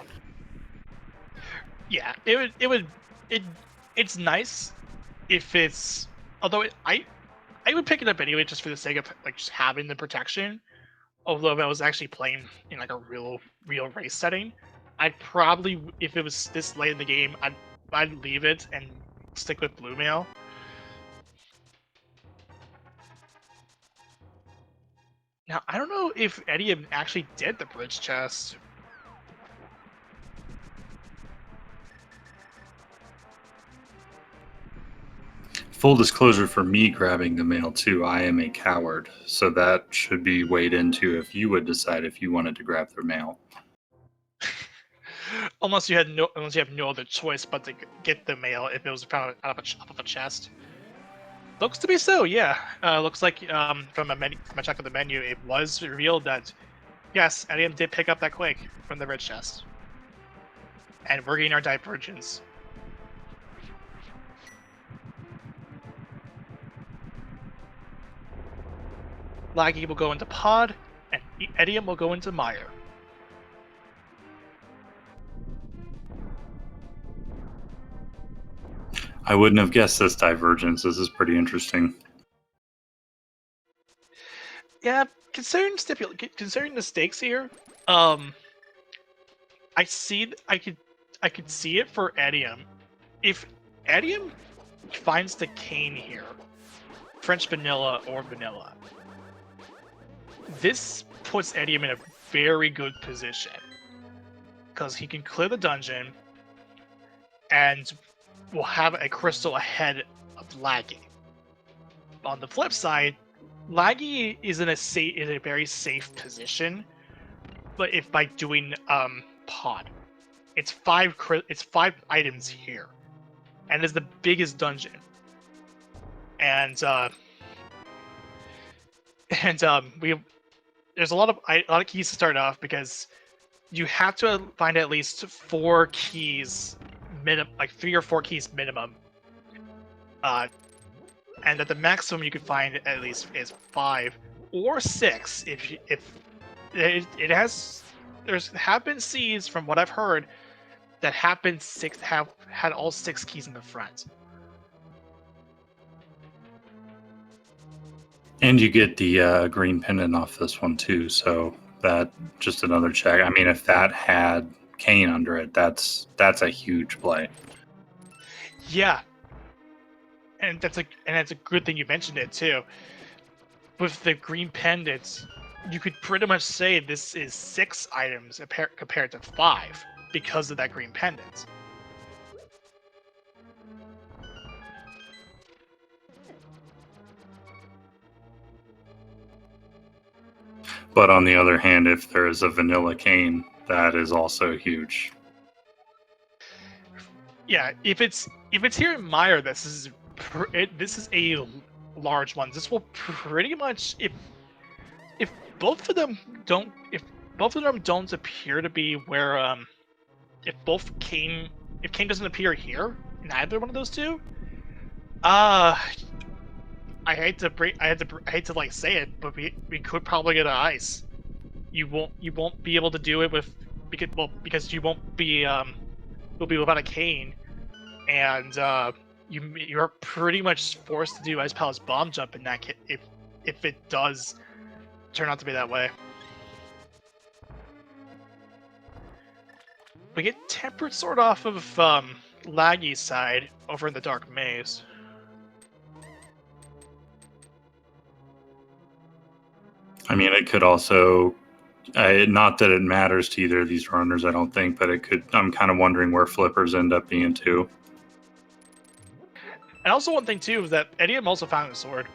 Yeah, it's nice if it's, although I would pick it up anyway just for the sake of like just having the protection. Although if I was actually playing in like a real race setting, I'd probably, if it was this late in the game, I'd leave it and stick with blue mail. Now I don't know if Eddie actually did the bridge chest. Full disclosure for me grabbing the mail too, I am a coward, so that should be weighed into if you would decide if you wanted to grab the mail. Unless you have no other choice but to get the mail if it was found out of a chest. Looks to be so, yeah. Looks like from a check of the menu, it was revealed that yes, Eddie did pick up that Quake from the bridge chest, and we're getting our divergence. Laggy will go into Pod, and Edium will go into Meyer. I wouldn't have guessed this divergence. This is pretty interesting. Yeah, considering the stakes here, I could see it for Edium. If Edium finds the cane here, French vanilla or vanilla, this puts Edium in a very good position because he can clear the dungeon and will have a crystal ahead of Laggy. On the flip side, Laggy is in a very safe position, but if by doing pod, it's 5 items here, and it's the biggest dungeon, and there's a lot of keys to start off because you have to find at least 4 keys like 3 or 4 keys minimum, and that the maximum you can find at least is 5 or 6 if there's have been seeds from what I've heard that have had all 6 keys in the front. And you get the green pendant off this one too, so that just another check. I mean, if that had Kane under it, that's a huge play. Yeah, and that's a good thing you mentioned it too. With the green pendants, you could pretty much say this is 6 items compared to 5 because of that green pendant. But on the other hand, if there is a vanilla Kane, that is also huge. Yeah, if it's here in Meyer, this is a large one. This will pretty much if both of them don't appear to be where if Kane doesn't appear here in either one of those two, I hate to like say it, but we could probably get an ice. You won't be able to do it with because you won't be you'll be without a Kane, and you're pretty much forced to do Ice Palace Bomb Jump in that kit if it does turn out to be that way. We get Tempered Sword off of Laggy's side over in the Dark Maze. I mean, it could also, not that it matters to either of these runners, I don't think, but it could. I'm kind of wondering where flippers end up being too. And also one thing too is that Edium also found a sword,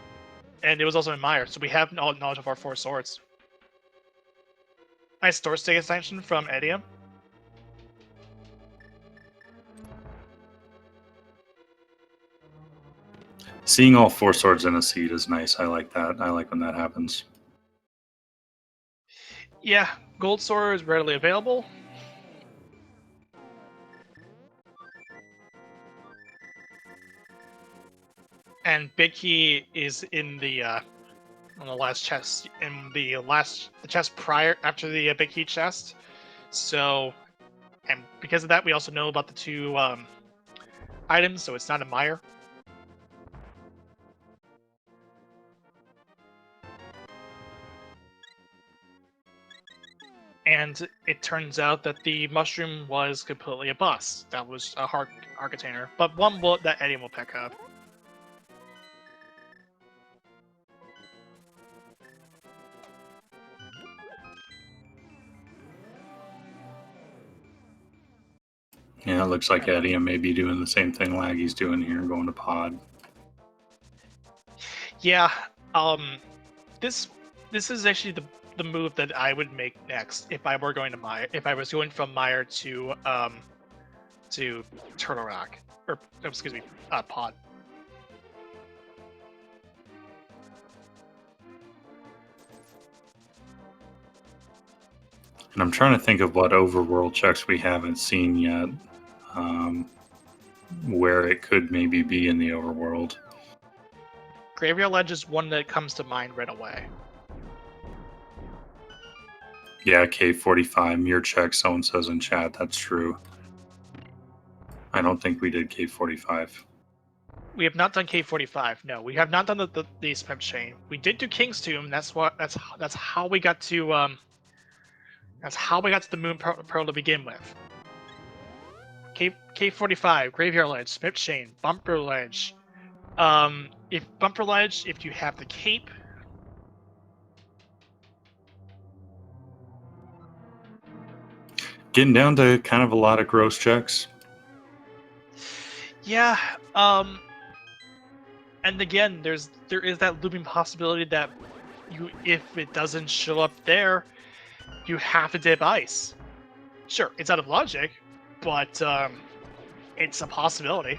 and it was also in Meyer, so we have knowledge of our 4 swords. Nice store state extension from Edium. Seeing all 4 swords in a seed is nice. I like that. I like when that happens. Yeah, gold sword is readily available. And big key is in the on the last chest, in the chest after the big key chest. So, and because of that, we also know about the 2 items, so it's not a Meyer. And it turns out that the mushroom was completely a bust. That was a hard container, but one bullet that Eddie will pick up. Yeah, it looks like Eddie may be doing the same thing Laggy's doing here, going to pod. Yeah, this is actually the move that I would make next if I were going to Meyer. If I was going from Meyer to Turtle Rock, or excuse me, pod. And I'm trying to think of what overworld checks we haven't seen yet, where it could maybe be in the overworld. Graveyard Ledge is one that comes to mind right away. Yeah, K45, mirror check, someone says in chat, that's true. I don't think we did K45. We have not done K45. No, we have not done the Smith Chain. We did do King's Tomb. That's how we got to the Moon Pearl to begin with. K45, Graveyard Ledge, Smith Chain, Bumper Ledge. If Bumper Ledge, if you have the cape, getting down to kind of a lot of gross checks. Yeah, and again, there is that looming possibility that if it doesn't show up there, you have to dip ice. Sure, it's out of logic, but it's a possibility.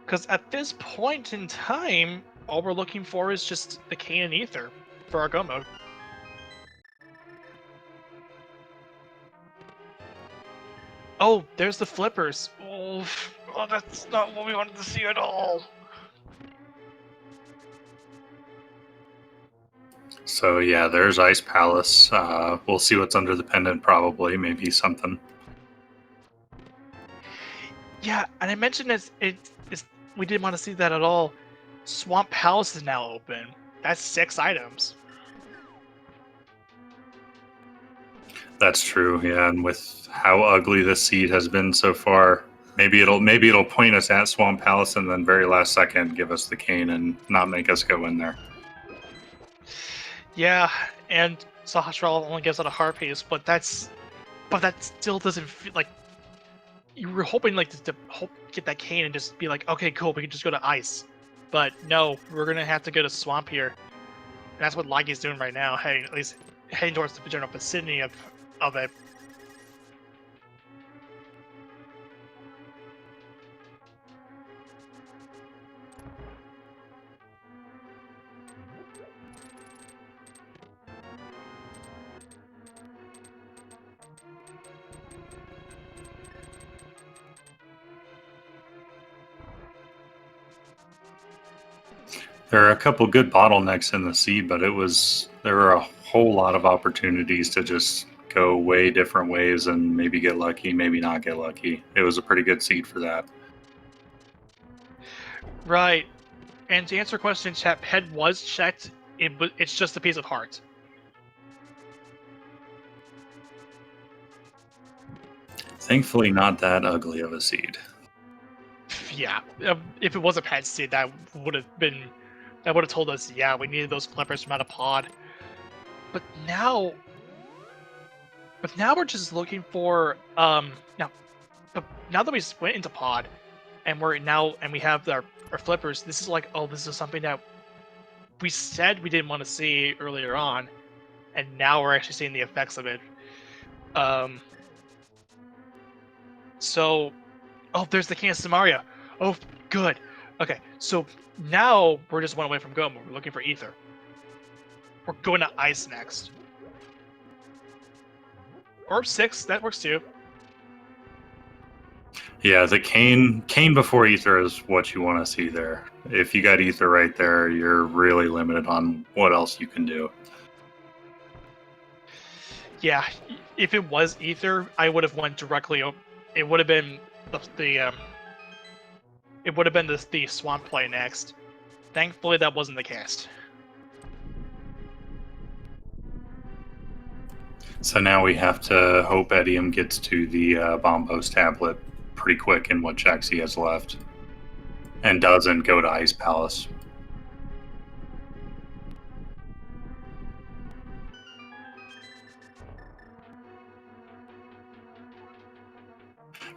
Because at this point in time, all we're looking for is just the Cane and Ether for our go mode. Oh, there's the flippers. Oh, that's not what we wanted to see at all. So yeah, there's Ice Palace. We'll see what's under the pendant, probably. Maybe something. Yeah, and I mentioned we didn't want to see that at all. Swamp Palace is now open. That's 6 items. That's true, yeah. And with how ugly this seed has been so far, maybe it'll point us at Swamp Palace and then very last second give us the cane and not make us go in there. Yeah, and Sahasral only gives out a heart piece, but that still doesn't feel like you were hoping like to get that cane and just be like, okay, cool, we can just go to ice. But no, we're gonna have to go to swamp here. And that's what Lagi's doing right now, heading towards the general vicinity of it. There are a couple good bottlenecks in the seed, but there were a whole lot of opportunities to just go way different ways and maybe get lucky, maybe not get lucky. It was a pretty good seed for that. Right. And to answer your question, chat, head was checked. It's just a piece of heart. Thankfully, not that ugly of a seed. Yeah, if it was a pet seed, that would have told us, yeah, we needed those flippers from out of pod. But now we're just looking for now that we went into pod, and we have our flippers. This is like, oh, this is something that we said we didn't want to see earlier on, and now we're actually seeing the effects of it. So, oh, there's the King of Samaria. Oh, good. Okay, so now we're just one away from Goma. We're looking for Ether. We're going to Ice next. Or 6, that works too. Yeah, the cane before Ether is what you want to see there. If you got Ether right there, you're really limited on what else you can do. Yeah, if it was Ether, I would have went directly. It would have been the swamp play next. Thankfully, that wasn't the case. So now we have to hope Edium gets to the Bombos tablet pretty quick in what checks he has left, and doesn't go to Ice Palace.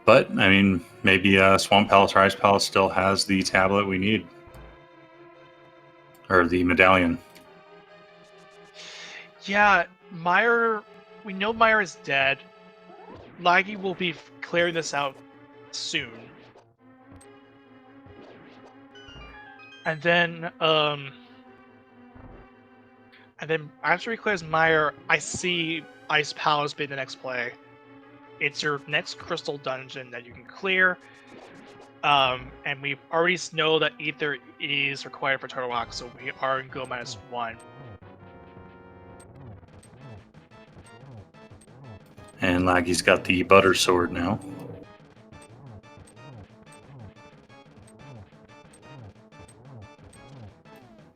But, I mean, maybe Swamp Palace or Ice Palace still has the tablet we need. Or the medallion. Yeah, we know Meyer is dead. Laggy will be clearing this out soon. And then after he clears Meyer, I see Ice Palace being the next play. It's your next crystal dungeon that you can clear. And we already know that Ether is required for Turtle Rock, so we are in go -1. And Laggy's got the Butter Sword now.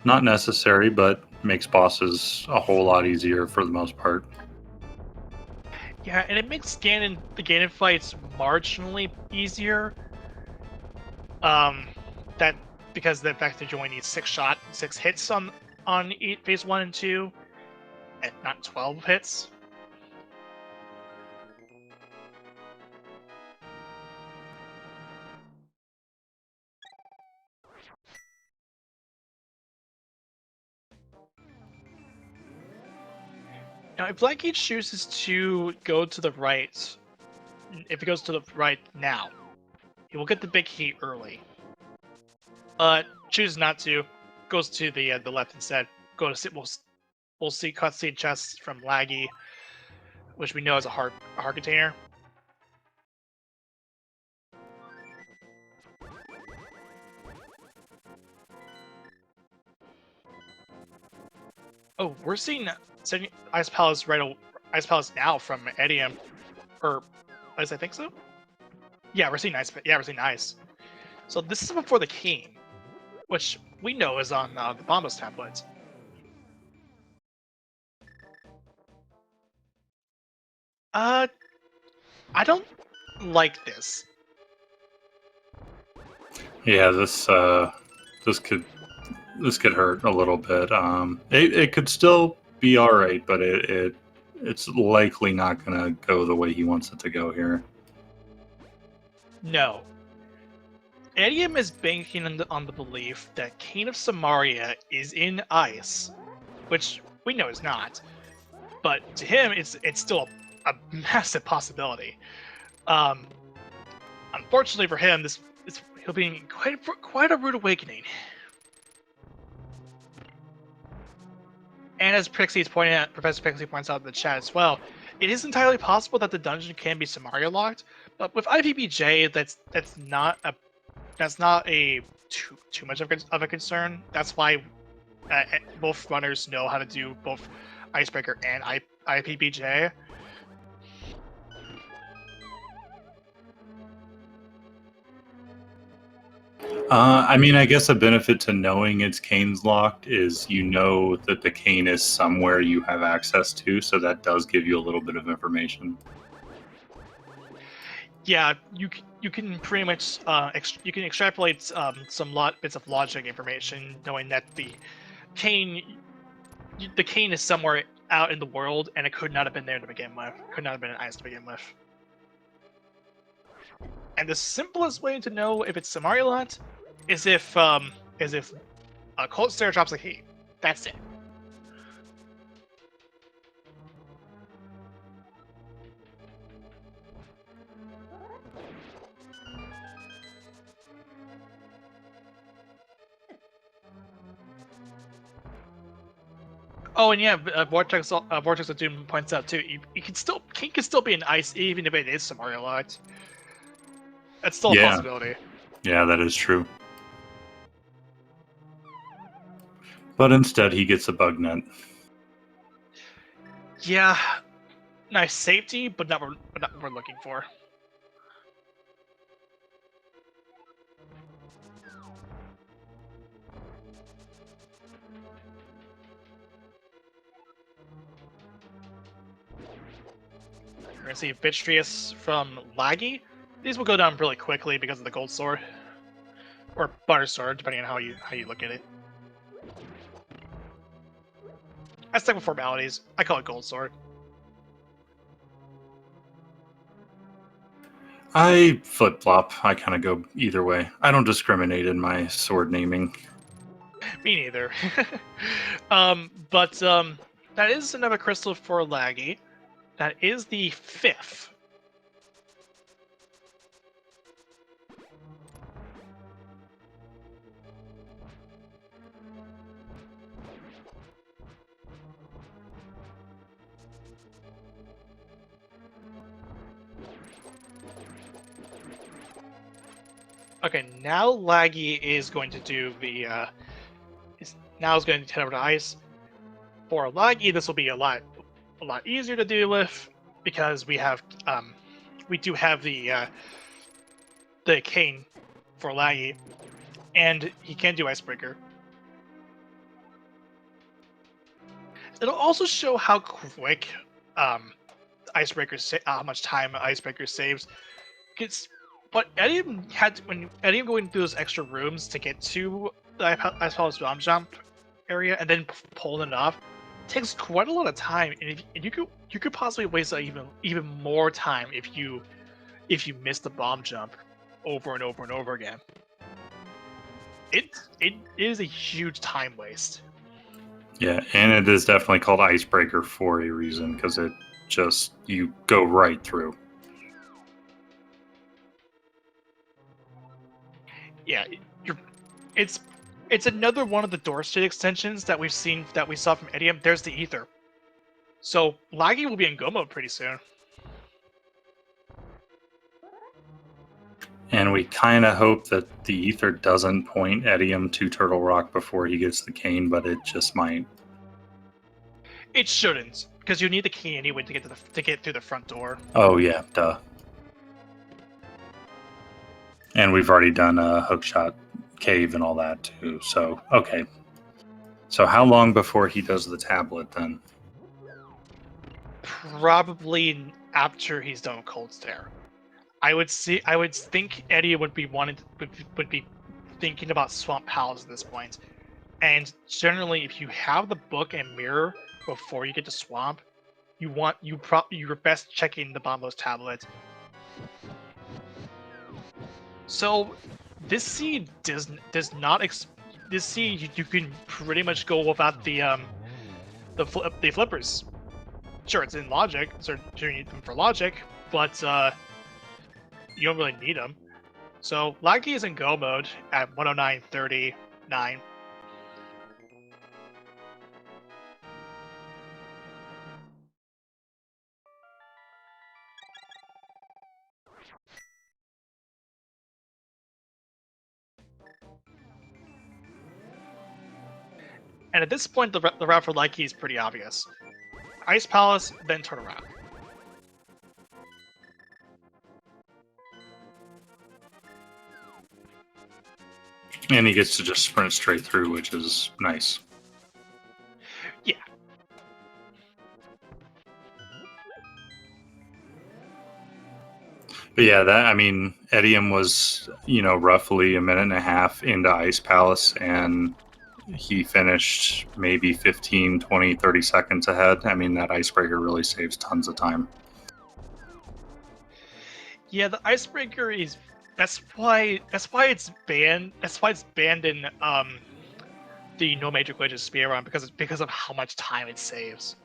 Not necessary, but makes bosses a whole lot easier for the most part. Yeah, and it makes the Ganon fights marginally easier. That because the fact that you only need 6 hits on phase 1 and 2, and not 12 hits. Now, if Blanky chooses to go to the right, if it goes to the right now, he will get the big key early. Chooses not to, goes to the left instead. We'll see cutscene chests from Laggy, which we know is a heart container. Oh, we're seeing Ice Palace now from Edium, or as I think so. Yeah, we're seeing Ice. Yeah, we're seeing Ice. So this is before the King, which we know is on the Bombos tablet. I don't like this. Yeah, this could hurt a little bit. It could still be all right, but it's likely not going to go the way he wants it to go here. No. Edium is banking on the belief that King of Samaria is in ice, which we know is not. But to him, it's still a massive possibility. Unfortunately for him, he'll be in quite a rude awakening. And as Professor Pixie points out in the chat as well, it is entirely possible that the dungeon can be Samaria locked, but with IPBJ, that's not a too much of a concern. That's why both runners know how to do both Icebreaker and IPBJ. I mean, I guess a benefit to knowing it's Kane's locked is you know that the Kane is somewhere you have access to, so that does give you a little bit of information. Yeah, you can pretty much you can extrapolate some bits of logic information, knowing that the Kane is somewhere out in the world, and it could not have been there to begin with. Could not have been an ice to begin with. And the simplest way to know if it's Samarilat is if a Cold Stare drops a key. That's it. Oh, and yeah, Vortex of Doom points out too. King can still be an ice even if it is Samarilat. That's still a possibility. Yeah, that is true. But instead, he gets a bug net. Yeah, nice safety, but not what we're looking for. We're gonna see Vitreous from Laggy. These will go down really quickly because of the Gold Sword. Or Butter Sword, depending on how you look at it. I stick with formalities. I call it Gold Sword. I flip-flop. I kind of go either way. I don't discriminate in my sword naming. Me neither. But that is another crystal for Laggy. That is the 5th. Okay, now Laggy is going to do the now is going to head over to ice. For Laggy, this will be a lot easier to deal with because we do have the Cane for Laggy, and he can do Icebreaker. It'll also show how quick how much time Icebreaker saves. It's But Edium had when Edium going through those extra rooms to get to the Ice Palace bomb jump area and then pulling it off takes quite a lot of time, and you could possibly waste even more time if you miss the bomb jump over and over and over again. It is a huge time waste. Yeah, and it is definitely called Icebreaker for a reason, because it just, you go right through. Yeah, it's another one of the door state extensions that we saw from Edium. There's the Ether. So Laggy will be in Go mode pretty soon. And we kind of hope that the Ether doesn't point Edium to Turtle Rock before he gets the cane, but it just might. It shouldn't, because you need the key anyway to get through the front door. Oh yeah, duh. And we've already done a hookshot cave and all that too. So okay. So how long before he does the tablet then? Probably after he's done with Cold Stare. I would think Eddie would be thinking about Swamp Palace at this point. And generally, if you have the book and mirror before you get to Swamp, you're best checking the bottom of those tablets. So this seed does not this seed you can pretty much go without the flippers. Sure, it's in logic, so you need them for logic, but you don't really need them. So Laggy is in Go mode at 109.39. And at this point, the route for Laggy is pretty obvious. Ice Palace, then Turtle Rock. And he gets to just sprint straight through, which is nice. Yeah. But yeah, Edium was, roughly a minute and a half into Ice Palace, and he finished maybe 15, 20, 30 seconds ahead. That icebreaker really saves tons of time. Yeah, the icebreaker is that's why it's banned. That's why it's banned in the no major glitches speedrun because of how much time it saves.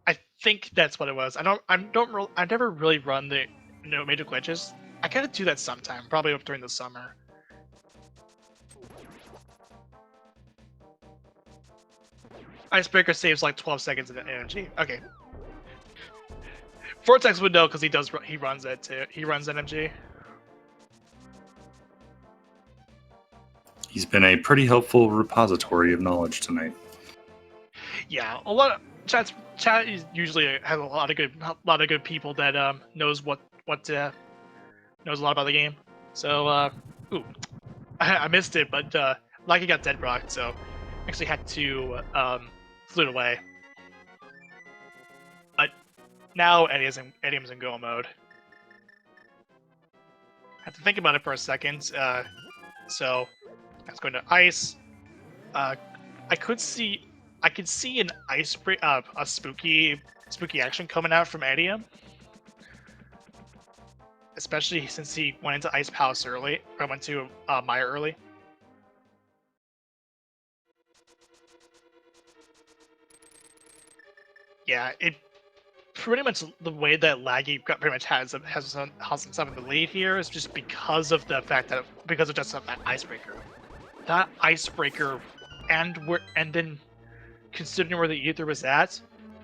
I think that's what it was. I never really run the no major glitches. I gotta do that sometime, probably up during the summer. Icebreaker saves like 12 seconds of energy. Okay. Vortex would know because he runs that too. He runs NMG. He's been a pretty helpful repository of knowledge tonight. Yeah, a lot of chat is usually has a lot of good people that knows knows a lot about the game. So ooh, I missed it, but like he got dead rocked, so actually had to flute away. But now Edium's in Go mode. Have to think about it for a second. So let's go into ice. I could see an a spooky action coming out from Edium. Especially since he went into Ice Palace early, or went to Maya early. Yeah, it pretty much the way that Laggy pretty much has himself in the lead here is just because of the fact that that icebreaker. That icebreaker, and then considering where the Ether was at,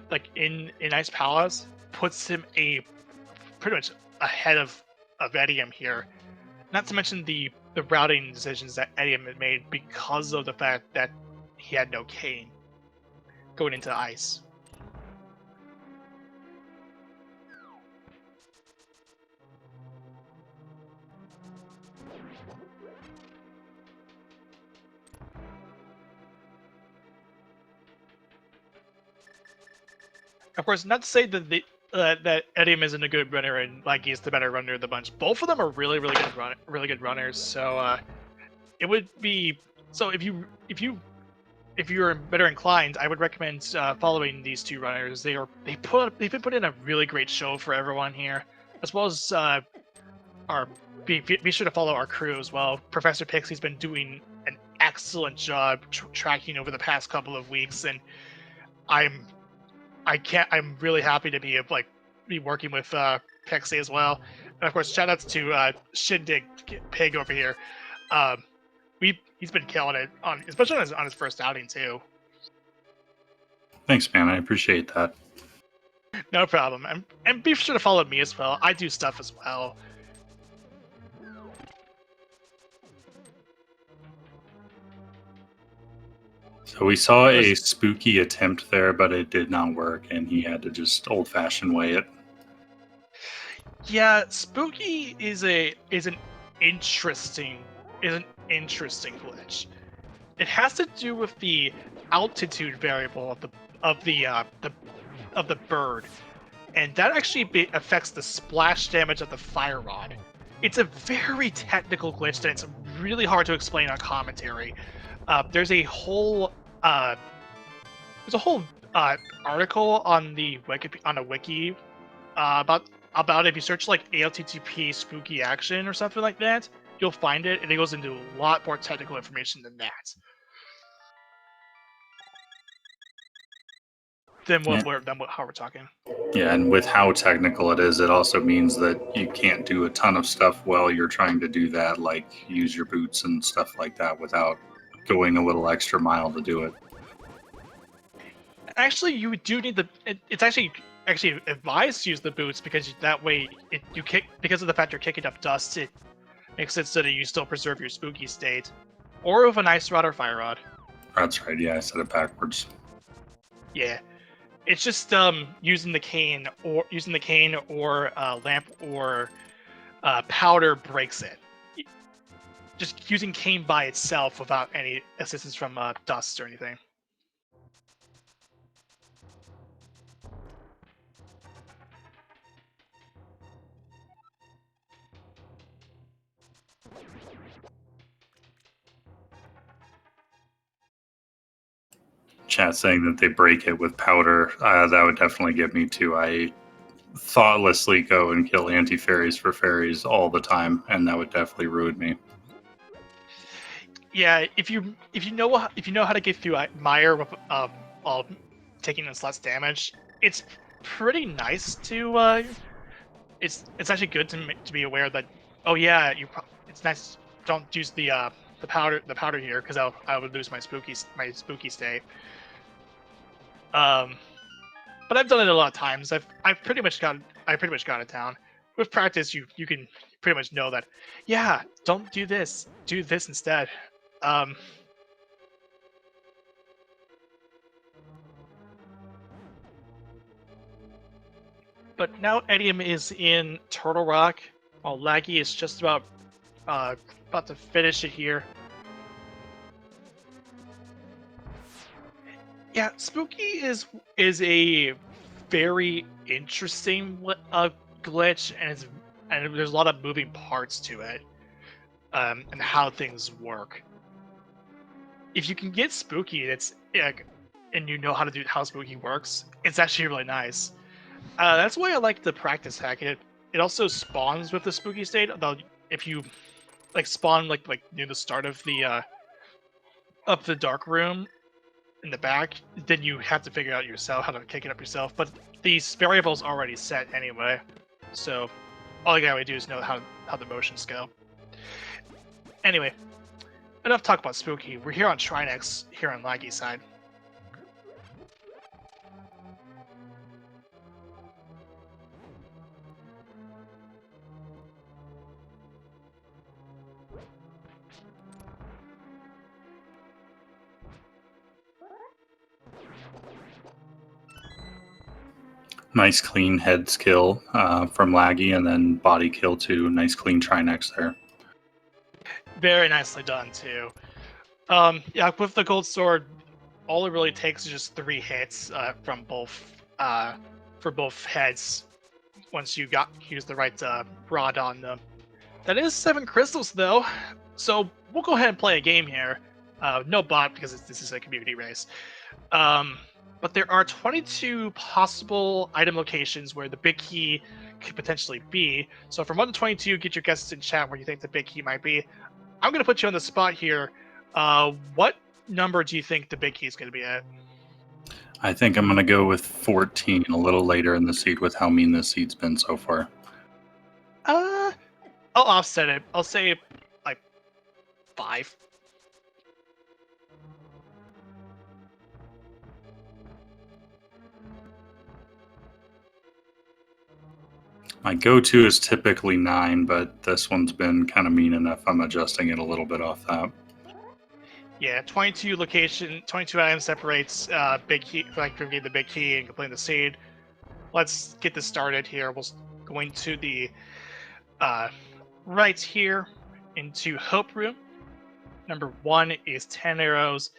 like in Ice Palace, puts him pretty much ahead of Edium here. Not to mention the routing decisions that Edium had made because of the fact that he had no cane going into ice. Of course, not to say that that Edium isn't a good runner and Laggy is the better runner of the bunch. Both of them are really good runners. So it would be so if you're better inclined, I would recommend following these two runners. They've been putting in a really great show for everyone here, as well as be sure to follow our crew as well. Professor Pixie's been doing an excellent job tracking over the past couple of weeks, and I'm really happy to be working with Pixie as well. And of course, shout outs to Shindig Pig over here. He's been killing it especially on his first outing too. Thanks, man. I appreciate that. No problem. And be sure to follow me as well. I do stuff as well. So we saw a spooky attempt there, but it did not work, and he had to just old-fashioned way it. Yeah, spooky is an interesting glitch. It has to do with the altitude variable of the bird, and that actually affects the splash damage of the fire rod. It's a very technical glitch that it's really hard to explain on commentary. There's a whole article on the wiki about if you search like ALTTP spooky action or something like that, you'll find it, and it goes into a lot more technical information than that. How we're talking. Yeah, and with how technical it is, it also means that you can't do a ton of stuff while you're trying to do that, like use your boots and stuff like that without going a little extra mile to do it. Actually, you do need it's actually advised to use the boots because that way because of the fact you're kicking up dust, it makes it so that you still preserve your spooky state, or with an ice rod or fire rod. That's right. Yeah, I said it backwards. Yeah, it's just using the cane or lamp or powder breaks it. Just using cane by itself without any assistance from dust or anything. Chat saying that they break it with powder. That would definitely get me too. I thoughtlessly go and kill anti-fairies for fairies all the time, and that would definitely ruin me. Yeah, if you know how to get through Mire while taking this less damage, it's pretty nice to it's actually good to be aware that it's nice. Don't use the powder here because I would lose my spooky state. But I've done it a lot of times. I've pretty much got it down. With practice, you can pretty much know that. Yeah, don't do this. Do this instead. But now Edium is in Turtle Rock, while Laggy is just about to finish it here. Yeah, spooky is a very interesting glitch, and there's a lot of moving parts to it, and how things work. If you can get spooky, and you know how spooky works, it's actually really nice. That's why I like the practice hack. It also spawns with the spooky state. Although if you spawn like near the start of the dark room in the back, then you have to figure out yourself how to kick it up yourself. But these variables already set anyway, so all you gotta do is know how the motions go. Anyway, enough talk about spooky. We're here on Trinex, here on Laggy's side. Nice clean head skill from Laggy, and then body kill too. Nice clean Trinex there. Very nicely done too. Yeah, with the gold sword, all it really takes is just 3 hits from both for both heads once you use the right rod on them. That is 7 crystals though, so we'll go ahead and play a game here. No bot because this is a community race. But there are 22 possible item locations where the big key could potentially be. So from 1 to 22, get your guesses in chat where you think the big key might be. I'm going to put you on the spot here. What number do you think the big key is going to be at? I think I'm going to go with 14, a little later in the seed with how mean this seed's been so far. I'll offset it. I'll say like 5. My go-to is typically 9, but this one's been kind of mean enough. I'm adjusting it a little bit off that. Yeah, 22 items separates big key, like getting the big key and completing the seed. Let's get this started here. We'll go into the right here into Hope Room. Number 1 is 10 arrows.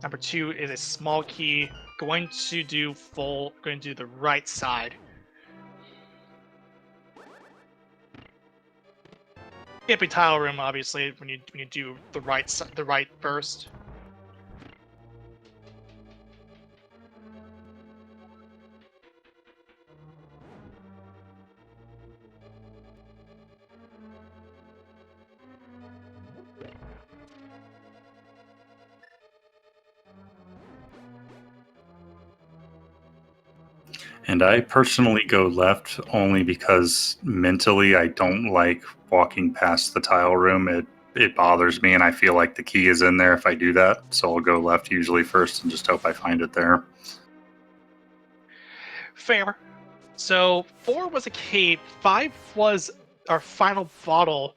Number 2 is a small key. Going to do the right side. Can't be tile room, obviously, when you do the right burst. And I personally go left only because mentally I don't like walking past the tile room. It bothers me, and I feel like the key is in there if I do that. So I'll go left usually first and just hope I find it there. Fair. So 4 was a key, 5 was our final bottle,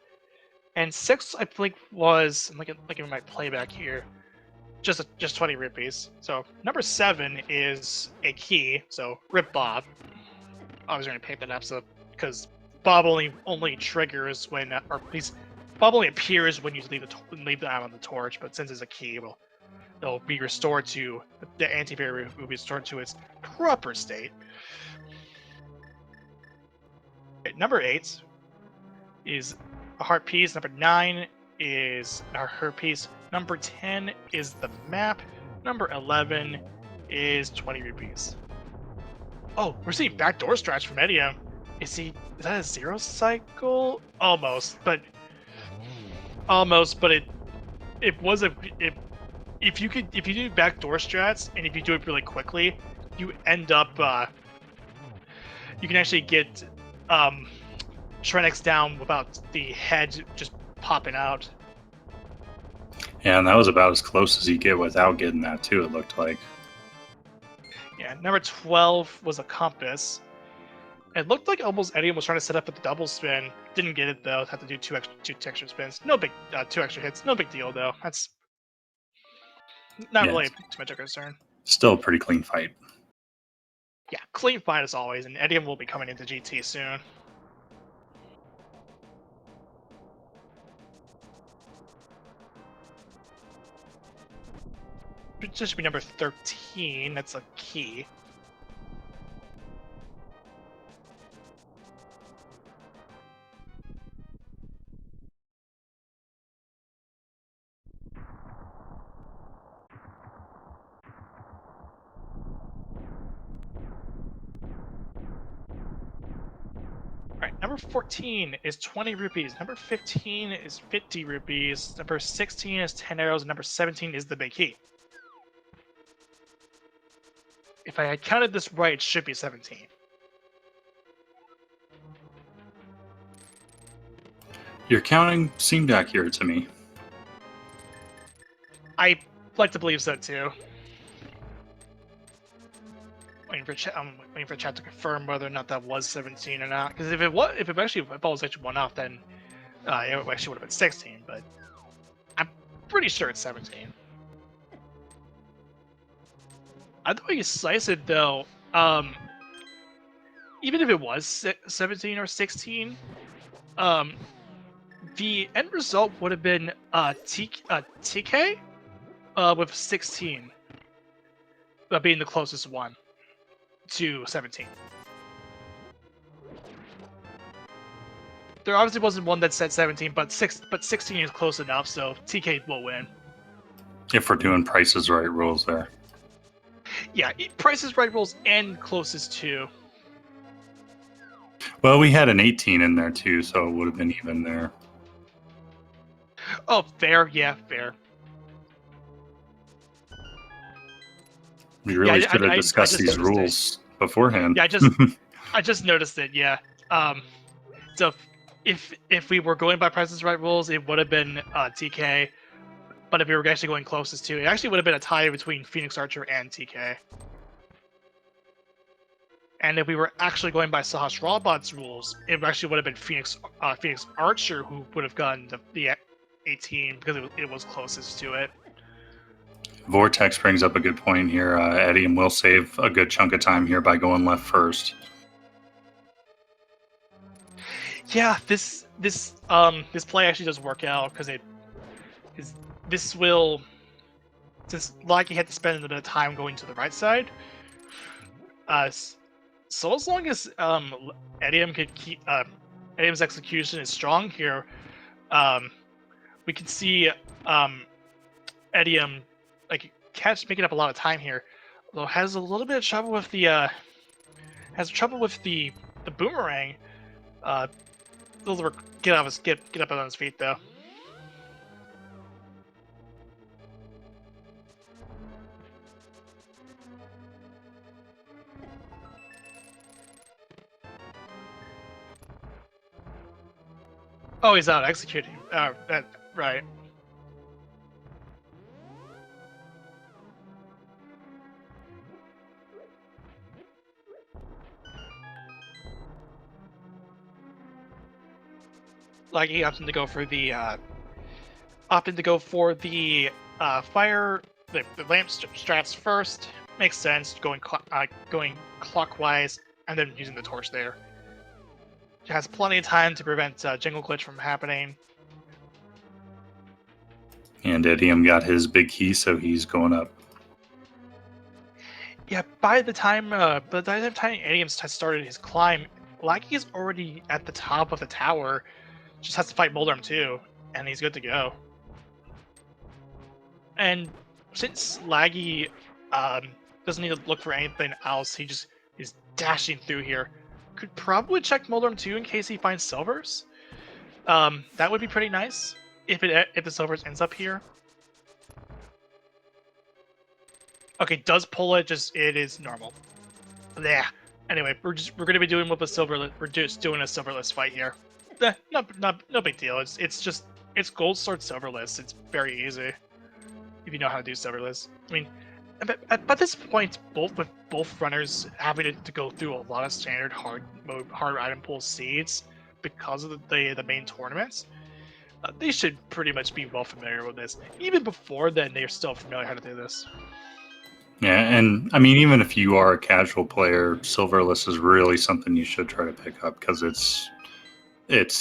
and 6 I think was, I'm looking at my playback here, just 20 rupees. So number 7 is a key, so rip Bob. I was going to paint that up so because Bob only triggers when, or at least Bob only appears when you leave the on the torch. But since it's a key, it'll be restored to the antivirus will be restored to its proper state. Number 8 is a heart piece. Number 9 is our heart piece. Number 10 is the map. Number 11 is 20 rupees. Oh, we're seeing backdoor strats from Edium. Is that a 0 cycle? Almost, but if you do backdoor strats and if you do it really quickly, you end up you can actually get Shrenex down without the head just popping out. Yeah, and that was about as close as you get without getting that too, it looked like. Yeah, number 12 was a compass. It looked like almost Edium was trying to set up with the double spin. Didn't get it though. Had to do two extra spins. No big 2 extra hits. No big deal though. That's not really too much of a concern. Still a pretty clean fight. Yeah, clean fight as always, and Edium will be coming into GT soon. This should be number 13. That's a key. Alright, number 14 is 20 rupees. Number 15 is 50 rupees. Number 16 is 10 arrows. And number 17 is the big key. If I had counted this right, it should be 17. Your counting seemed accurate to me. I like to believe so too. I'm waiting for chat to confirm whether or not that was 17 or not. Because if it was actually one off, then it actually would have been 16. But I'm pretty sure it's 17. Either way you slice it, though, even if it was 17 or 16, the end result would have been TK with 16 being the closest one. to 17. There obviously wasn't one that said 17, but 16 is close enough, so TK will win. If we're doing Price is Right rules there. Yeah, Price is Right rules and closest to. Well, we had an 18 in there too, so it would have been even there. Oh, fair. Yeah, fair. We really Yeah, should have I discussed just these noticed it. rules beforehand. Yeah, I just noticed it. Yeah. So if we were going by Price is Right rules, it would have been TK. But if we were actually going closest to, it actually would have been a tie between Phoenix Archer and TK. And if we were actually going by Sahash Robot's rules, it actually would have been Phoenix Archer who would have gotten the 18 because it was closest to it. Vortex brings up a good point here. Eddie and will save a good chunk of time here by going left first. Yeah, this play actually does work out because this will, since Lucky had to spend a bit of time going to the right side. So as long as Edium could keep Edium's execution is strong here, we can see Edium like making up a lot of time here. Although has a little bit of trouble with the boomerang. Get up on his feet though. Oh, he's out executing. Right. Like he opted to go for the fire the lamp straps first. Makes sense. Going clockwise and then using the torch there. Has plenty of time to prevent Jingle Glitch from happening. And Edium got his big key, so he's going up. Yeah, by the time Edium has started his climb, Lackey is already at the top of the tower. Just has to fight Moldorm too, and he's good to go. And since Laggy doesn't need to look for anything else, he just is dashing through here. Could probably check Moldorm too in case he finds Silvers. That would be pretty nice if the Silvers ends up here. Okay, does pull it, just it is normal. Yeah. Anyway, we're gonna be doing with a silverless. We're just doing a silverless fight here. No big deal. It's gold sword silverless. It's very easy if you know how to do silverless. I mean, at this point, both runners having to go through a lot of standard hard item pool seeds because of the main tournaments. They should pretty much be well familiar with this. Even before then, they're still familiar how to do this. Yeah, and I mean, even if you are a casual player, Silverless is really something you should try to pick up because it's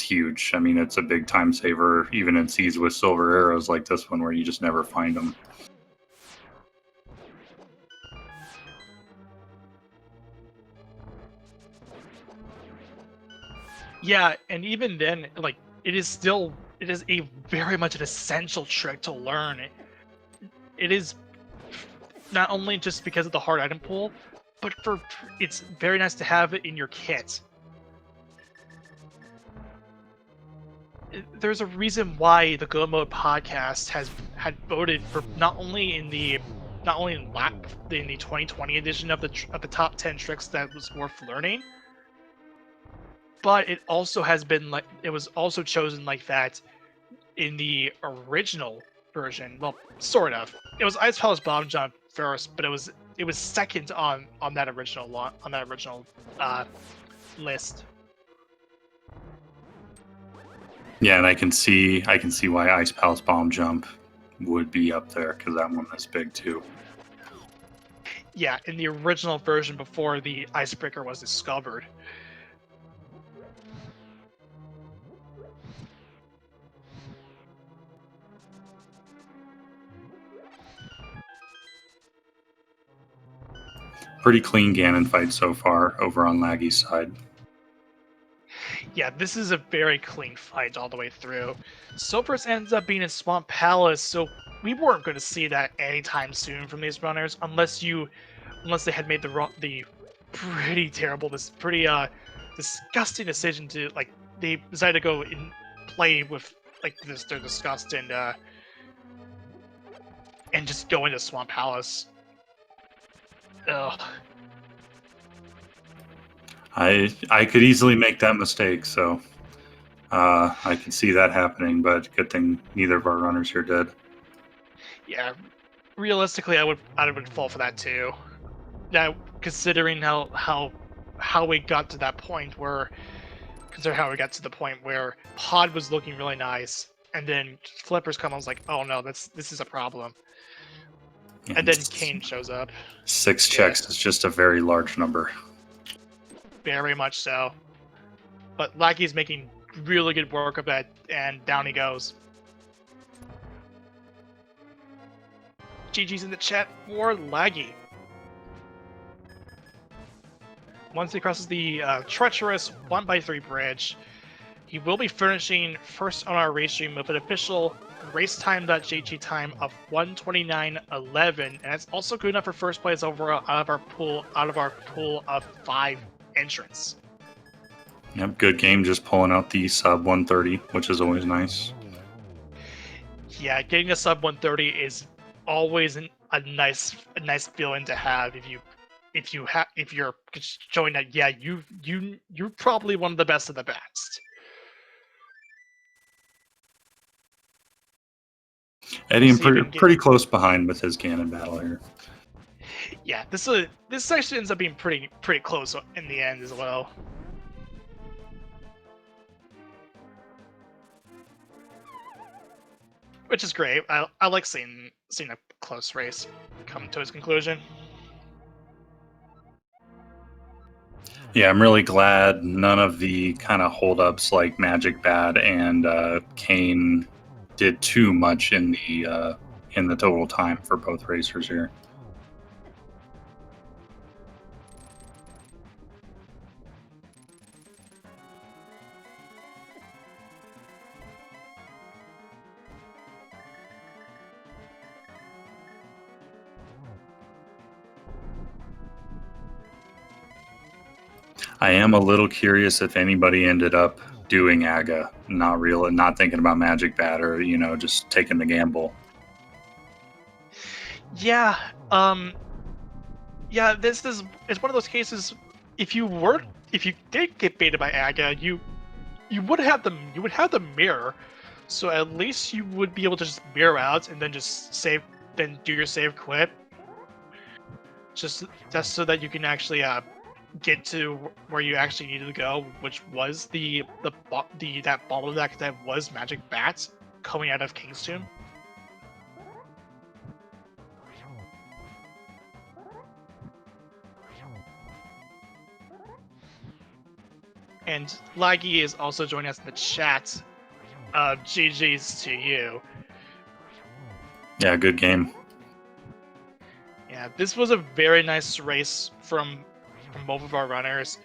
huge. I mean, it's a big time saver, even in seeds with silver arrows like this one where you just never find them. Yeah, and even then, like, it is a very much an essential trick to learn. It is not only just because of the hard item pool, but it's very nice to have it in your kit. There's a reason why the Go Mode podcast had voted for not only in the 2020 edition of the top 10 tricks that was worth learning, but it also has been it was also chosen like that in the original version. Well, sort of. It was Ice Palace Bomb Jump first, but it was second on that original list. Yeah, and I can see why Ice Palace Bomb Jump would be up there because that one is big too. Yeah, in the original version before the Icebreaker was discovered. Pretty clean Ganon fight so far over on Laggy's side. Yeah, this is a very clean fight all the way through. Sopris ends up being in Swamp Palace, so we weren't going to see that anytime soon from these runners, unless they had made the pretty terrible, this pretty disgusting decision to they decided to go and play with their disgust and just go into Swamp Palace. Ugh. I could easily make that mistake, so I could see that happening, but good thing neither of our runners here did. Yeah, realistically, I would fall for that too. Now, considering how we got to that point where, Pod was looking really nice, and then Flippers come. I was like, oh no, this is a problem. And then Kane shows up. 6 checks is just a very large number. Very much so. But Laggy's making really good work of it, and down he goes. GG's in the chat for Laggy. Once he crosses the treacherous 1x3 bridge, he will be finishing first on our race stream with an official racetime.jg time of 1:29:11, and that's also good enough for first place overall out of our pool of 5 entrants. Yep, good game, just pulling out the sub 130, which is always nice. Yeah, getting a sub 130 is always a nice feeling to have if you're showing that you're probably one of the best of the best. Eddie, pretty close behind with his Ganon battle here. Yeah, this actually ends up being pretty close in the end as well. Which is great. I like seeing a close race come to its conclusion. Yeah, I'm really glad none of the kind of holdups like Magic Bat and Kane did too much in the total time for both racers here. I am a little curious if anybody ended up doing AGA, not thinking about Magic Bat or, just taking the gamble. Yeah, it's one of those cases. If you did get baited by AGA, you would have the mirror, so at least you would be able to just mirror out and then just then do your save quit. Just so that you can actually get to where you actually needed to go, which was that bottleneck that was Magic Bat coming out of King's Tomb. And Laggy is also joining us in the chat. GG's to you. Yeah, good game. Yeah, this was a very nice race from both of our runners.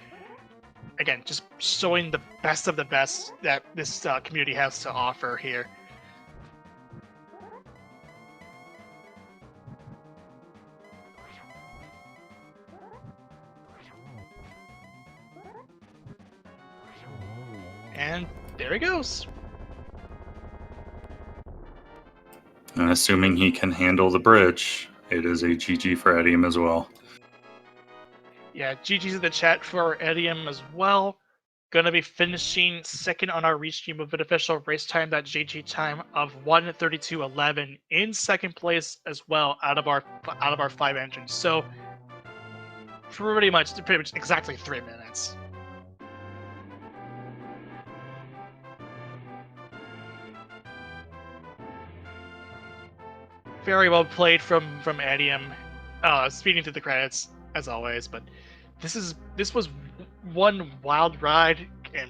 Again, just showing the best of the best that this community has to offer here. And there he goes. And assuming he can handle the bridge, it is a GG for Edium as well. Yeah, GG's in the chat for Edium as well. Gonna be finishing second on our restream with an official racetime.jg time of 1:32:11 in second place as well out of our 5 entrants. So pretty much exactly 3 minutes. Very well played from Edium, speeding through the credits as always. But this was one wild ride and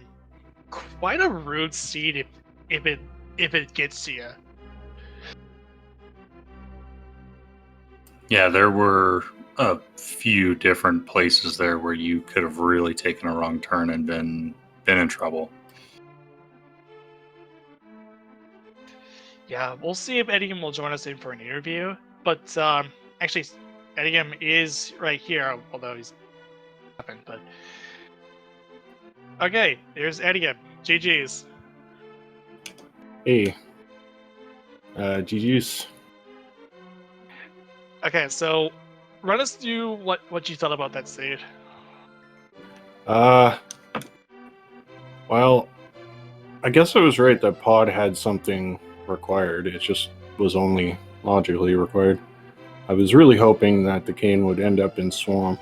quite a rude seed if it gets to you. Yeah, there were a few different places there where you could have really taken a wrong turn and been in trouble. Yeah, we'll see if Edium will join us in for an interview. But actually, Edium is right here, although he's happened. But okay, here's Edium. GG's. Hey, GG's. Okay, so run us through what you thought about that state. Well, I guess I was right that pod had something required. It just was only logically required. I was really hoping that the cane would end up in swamp,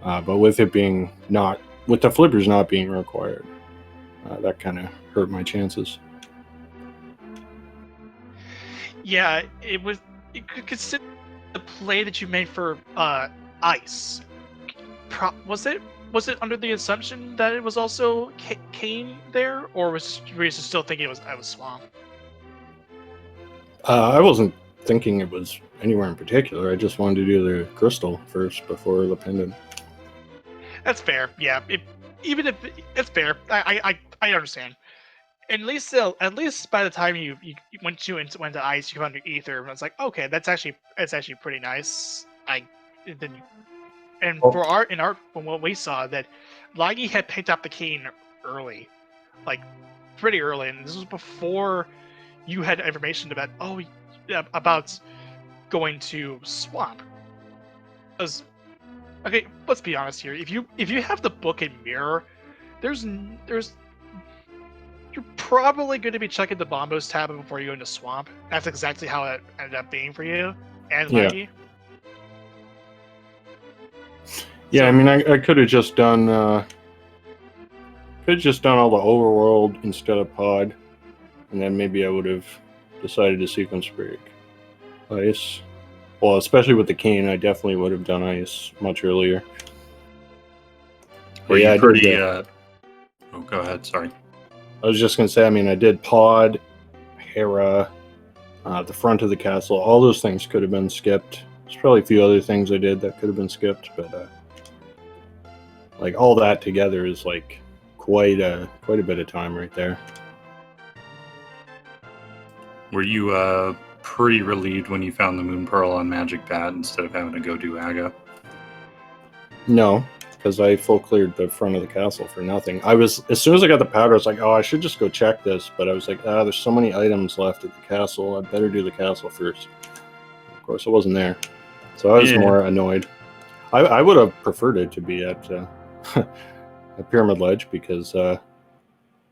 but with it being not, with the flippers not being required, that kind of hurt my chances. Yeah, it was. You could consider the play that you made for ice. Was it under the assumption that it was also cane there, or were you still thinking it was swamp? I wasn't thinking it was anywhere in particular. I just wanted to do the crystal first before the pendant. That's fair. Yeah, even if it's fair, I understand. At least by the time you went to ice, you found your ether, and I was like, okay, it's actually pretty nice. From what we saw, that Laggy had picked up the cane early, like pretty early, and this was before you had information about going to swamp. Because, okay, let's be honest here. If you have the book and mirror, there's you're probably going to be checking the Bombos tab before you go into swamp. That's exactly how it ended up being for you and Laggy. Yeah, I mean, I could have just done all the overworld instead of pod, and then maybe I would have decided to sequence break ice. Well, especially with the cane, I definitely would have done ice much earlier. Were you pretty? Oh, go ahead. Sorry. I was just gonna say. I mean, I did pod, Hera, the front of the castle. All those things could have been skipped. There's probably a few other things I did that could have been skipped, but like all that together is like quite a bit of time right there. Were you pretty relieved when you found the Moon Pearl on Magic Bat instead of having to go do Aga? No, because I full cleared the front of the castle for nothing. As soon as I got the powder, I was like, oh, I should just go check this. But I was like, there's so many items left at the castle. I better do the castle first. Of course, it wasn't there. So I was more annoyed. I would have preferred it to be at a Pyramid Ledge, because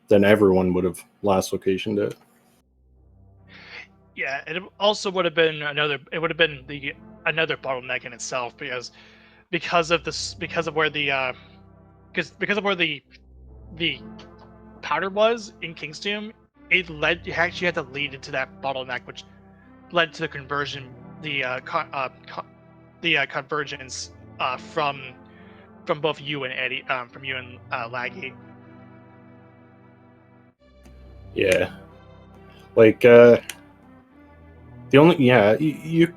then everyone would have last locationed it. Yeah, and it also would have been another bottleneck in itself, because of where the powder was in King's Tomb. You actually had to lead into that bottleneck, which led to the conversion, convergence from both you and Eddie, from you and Laggy. Yeah, like you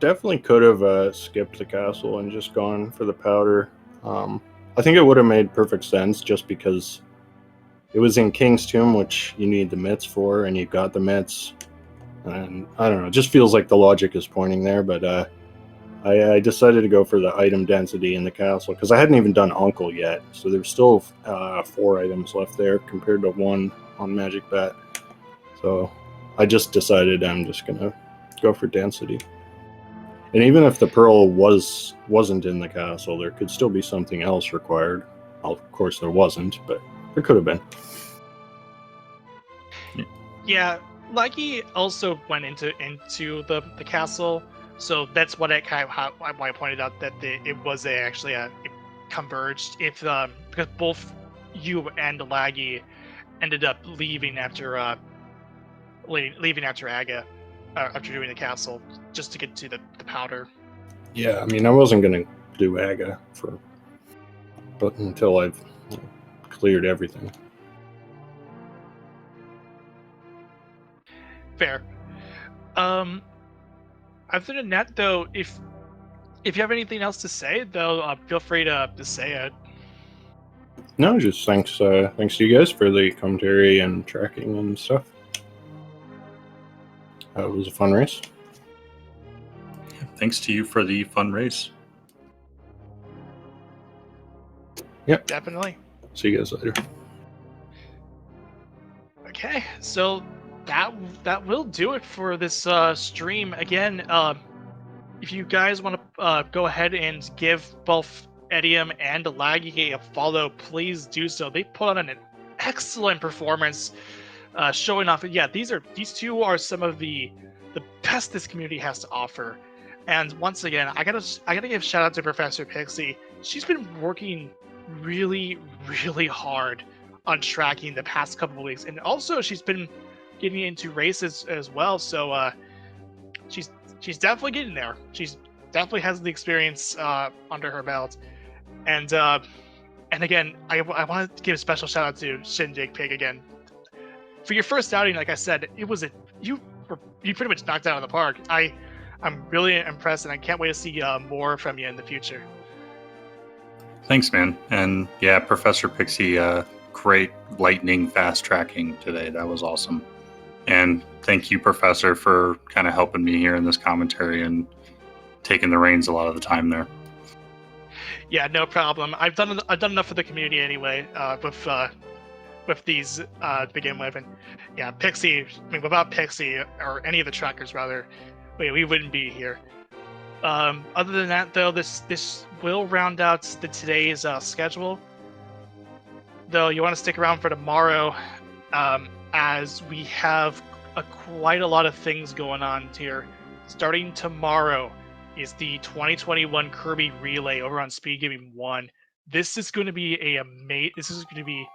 definitely could have skipped the castle and just gone for the powder. I think it would have made perfect sense, just because it was in King's Tomb, which you need the mitts for, and you got the mitts. And I don't know, it just feels like the logic is pointing there. But I decided to go for the item density in the castle, because I hadn't even done Uncle yet. So there's still 4 items left there compared to 1 on Magic Bat. So I just decided I'm just going to go for density. And even if the pearl wasn't in the castle, there could still be something else required. Well, of course there wasn't, but there could have been. Yeah, Laggy also went into the castle, so that's what why I pointed out that it was actually it converged. Because both you and Laggy ended up leaving after Aga, after doing the castle, just to get to the powder. Yeah, I mean, I wasn't going to do Aga until I've cleared everything. Fair. Other than that, though, if If you have anything else to say, though, feel free to say it. No, just thanks to you guys for the commentary and tracking and stuff. It was a fun race. Thanks to you for the fun race. Yep. Definitely. See you guys later. Okay, so that will do it for this stream. Again, if you guys want to go ahead and give both Edium and Laggy a follow, please do so. They put on an excellent performance, showing off. Yeah, these two are some of the best this community has to offer. And once again, I gotta give shout out to Professor Pixie. She's been working really, really hard on tracking the past couple of weeks, and also she's been getting into races as well. So she's definitely getting there. She's definitely has the experience under her belt. And again, I want to give a special shout out to Shinjig Pig again. For your first outing, like I said, you pretty much knocked it out of the park. I'm really impressed, and I can't wait to see more from you in the future. Thanks, man. And yeah, Professor Pixie, great lightning fast tracking today. That was awesome. And thank you, Professor, for kind of helping me here in this commentary and taking the reins a lot of the time there. Yeah, no problem. I've done enough for the community anyway. With these to begin with, and yeah, Pixie. I mean, without Pixie or any of the trackers, rather, we wouldn't be here. Other than that, though, this will round out today's schedule. Though you want to stick around for tomorrow, as we have quite a lot of things going on here. Starting tomorrow is the 2021 Kirby Relay over on Speed Gaming 1. This is going to be this is going to be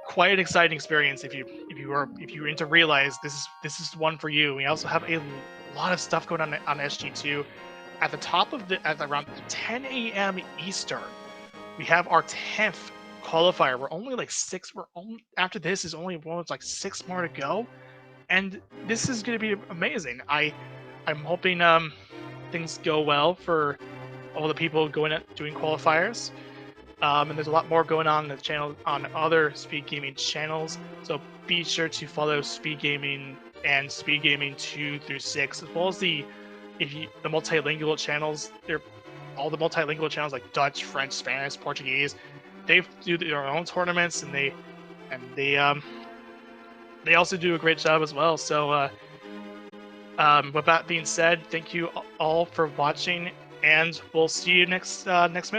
quite an exciting experience if you're into Realize. This is one for you. We also have a lot of stuff going on SG2. At the top of at around 10 a.m. Eastern, we have our 10th qualifier. We're only like 6. After this is only like 6 more to go, and this is going to be amazing. I'm hoping things go well for all the people doing qualifiers. And there's a lot more going on the channel on other Speed Gaming channels. So be sure to follow Speed Gaming and Speed Gaming 2 through 6, as well as the multilingual channels. They're all the multilingual channels like Dutch, French, Spanish, Portuguese. They do their own tournaments, and they also do a great job as well. So with that being said, thank you all for watching, and we'll see you next mission.